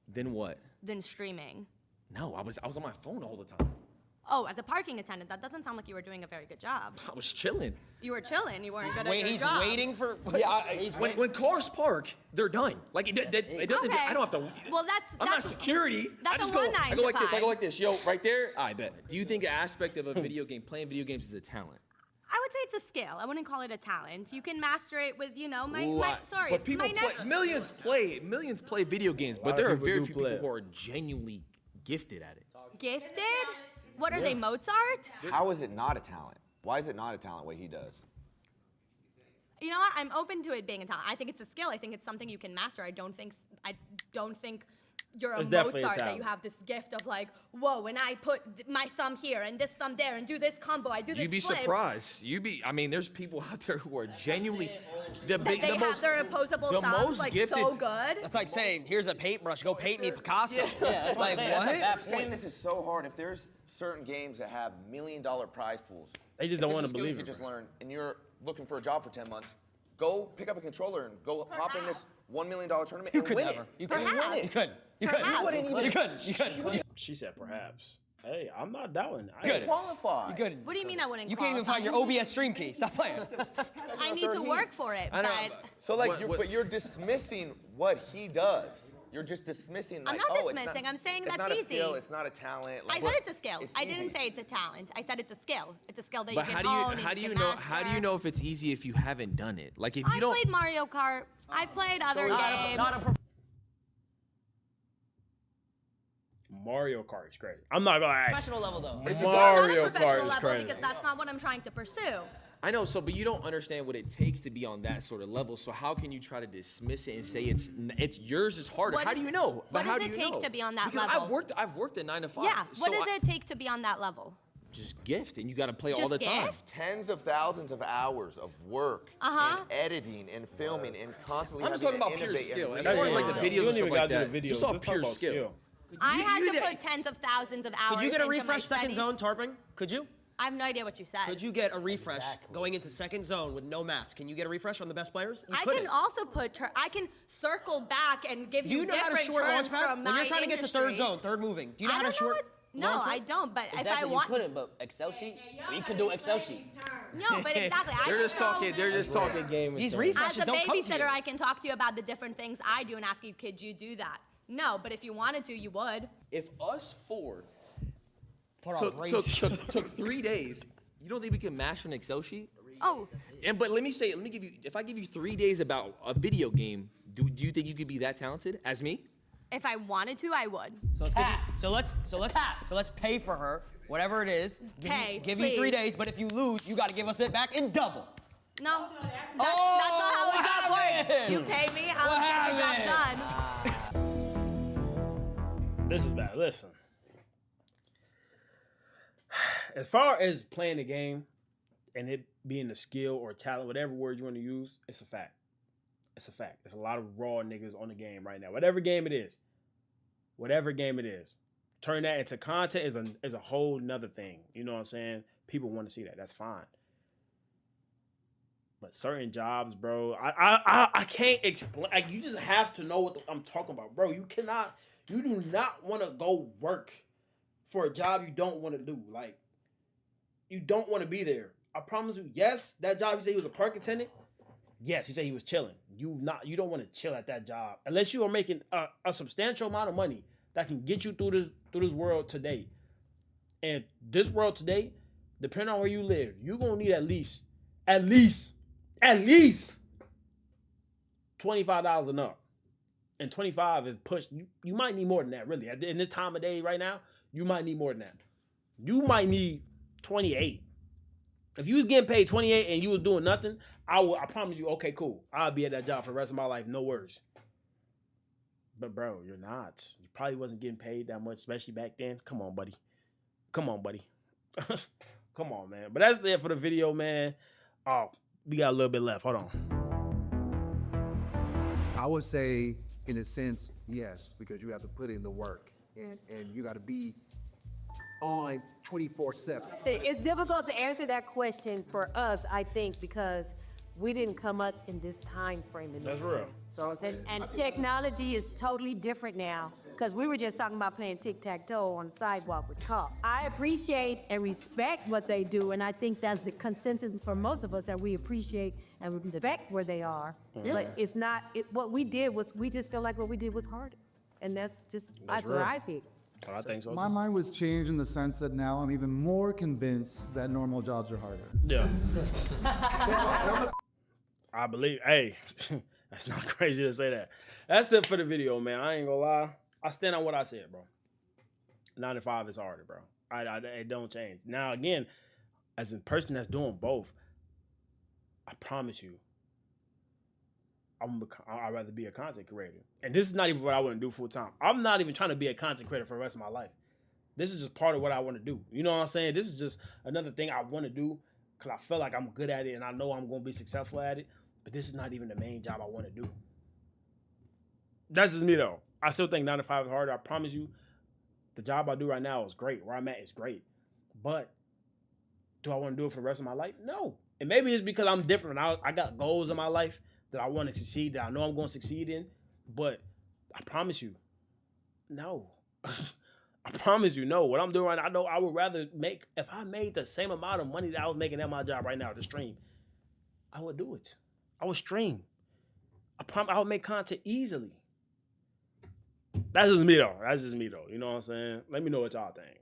Then what? than streaming? No, I was on my phone all the time. Oh, as a parking attendant, that doesn't sound like you were doing a very good job. I was chilling. You were chilling. You weren't good Wait, at your he's job. waiting for. He's When, when cars park, they're done. Like it doesn't. Okay. I don't have to. Well, I'm not security. that's I just a go. one I nine go to like this. I go five. like this. Yo, right there. I bet. Do you think an aspect of a video game, playing video games, is a talent? I would say it's a skill. I wouldn't call it a talent. You can master it with, Ooh, But but people play. Millions play video games, lot but of there are people very do few play people it. who are genuinely gifted at it. Gifted? What are they, Mozart? How is it not a talent? Why is it not a talent what he does? You know what? I'm open to it being a talent. I think it's a skill. I think it's something you can master. I don't think you're a It's definitely a Mozart, that talent. you have this gift of like, whoa, when I put my thumb here and this thumb there and do this combo, I do this You'd be flip. surprised. I mean, there's people out there who are genuinely the That they have their opposable the thumbs most like gifted- so good. That's like saying, here's a paintbrush, go paint me Picasso. Yeah, that's Like, what I'm saying. what? I'm saying this is so hard. If there's certain games that have $1 million prize pools, They just if don't there's wanna a skill believe you it, could just learn, and you're looking for a job for 10 months, go pick up a controller and go hop in this $1 million tournament and win it. You And could. win it. You could. You could. She said perhaps. Hey, I'm not doubting. You couldn't. Qualify. You couldn't. What do you mean I wouldn't You can't even find your OBS stream key. Stop playing. I need to work for it, I know, but So like, but you're dismissing what he does. You're just dismissing. I'm Like, not oh, dismissing. I'm saying it's that's not a easy. skill. It's not a talent. I Like, said it's a skill. it's I didn't easy. say it's a talent. I said it's a skill. It's a skill that But you can how own. do you and know? can How do you master. know if it's easy if you haven't done it? Like if you I've don't. played Mario Kart. I've played other games. Mario Kart is crazy. I'm not gonna lie. Professional level though. Mario Not at professional Kart is level crazy. because that's not what I'm trying to pursue. I know, but you don't understand what it takes to be on that sort of level. So how can you try to dismiss it and say it's yours is harder? What How is- do you know? what how does do it you take know? to be on that Because level? I've worked a 9 to 5. Yeah. So What does it take to be on that level? Just gift, and you got to play all Just the time. gift? Tens of thousands of hours of work Uh-huh. and editing and filming and constantly I'm just having talking to about pure innovate and skill. As reinvent far as like the yourself. videos You and don't stuff even like gotta do that, the videos. just all Let's talk pure about skill. I had you to did- put tens of thousands of hours Could you get a into my refresh second studies. zone tarping? Could you? I have no idea what you said. Could you get a refresh going into second zone with no mats? Can you get a refresh on the best players? You I couldn't. can also put. I can circle back and give Do you you know how to different short terms launch pad? from When my you're trying to get to third industries. zone, third moving. Do you know I how to don't short? what- No, launch I pad? don't. But if I Exactly, want, you couldn't, but Excel sheet, you could do Excel sheet. no, but exactly. I They're can just throw- talking. They're just talking game. These As refreshes a don't come to you. babysitter, I can talk to you about the different things I do and ask you, could you do that? No, but if you wanted to, you would. If us four Put on brace. took 3 days, you don't think we can master an Excel sheet? Oh, But let me give you. If I give you 3 days about a video game, do you think you could be that talented as me? If I wanted to, I would. So let's pay for her, whatever it is. Give you 3 please. days, but if you lose, you got to give us it back in double. No, that's not how the job works. You pay me, I'll get the job done. This is bad. Listen. As far as playing the game and it being a skill or talent, whatever word you want to use, it's a fact. It's a fact. There's a lot of raw niggas on the game right now. Whatever game it is. Turn that into content is a whole nother thing. You know what I'm saying? People want to see that. That's fine. But certain jobs, bro, I can't explain. Like, you just have to know what I'm talking about, bro. You do not want to go work for a job you don't want to do. Like, you don't want to be there. I promise you. Yes, that job. You say he was a park attendant. Yes, he said he was chilling. You don't want to chill at that job unless you are making a substantial amount of money that can get you through this world today. And this world today, depending on where you live, you're gonna need at least $25 and up. And 25 is pushed. You might need more than that, really. In this time of day right now, you might need more than that. You might need 28. If you was getting paid 28 and you was doing nothing, I promise you, okay, cool. I'll be at that job for the rest of my life, no worries. But bro, you're not. You probably wasn't getting paid that much, especially back then. Come on, buddy. Come on, man. But that's it for the video, man. Oh, we got a little bit left. Hold on. I would say, in a sense, yes, because you have to put in the work and you got to be on 24/7. It's difficult to answer that question for us, I think, because we didn't come up in this time frame. That's real. So, and technology is totally different now, because we were just talking about playing tic-tac-toe on the sidewalk with cop. I appreciate and respect what they do, and I think that's the consensus for most of us, that we appreciate and respect where they are. But it's not, what we did was, we just feel like what we did was harder. And that's what I think. I think so. My mind was changed in the sense that now I'm even more convinced that normal jobs are harder. Yeah. I believe, hey, that's not crazy to say that. That's it for the video, man. I ain't gonna lie. I stand on what I said, bro. 9 to 5 is harder, bro. It don't change. Now, again, as a person that's doing both, I promise you, I'd rather be a content creator. And this is not even what I want to do full time. I'm not even trying to be a content creator for the rest of my life. This is just part of what I want to do. You know what I'm saying? This is just another thing I want to do because I feel like I'm good at it and I know I'm going to be successful at it. But this is not even the main job I want to do. That's just me, though. I still think 9 to 5 is harder. I promise you, the job I do right now is great. Where I'm at is great. But do I want to do it for the rest of my life? No. And maybe it's because I'm different. I got goals in my life that I want to succeed, that I know I'm going to succeed in. But I promise you, no. I promise you, no. What I'm doing right now, I know I would rather make, if I made the same amount of money that I was making at my job right now to stream, I would do it. I would stream. I would make content easily. That's just me, though. You know what I'm saying? Let me know what y'all think.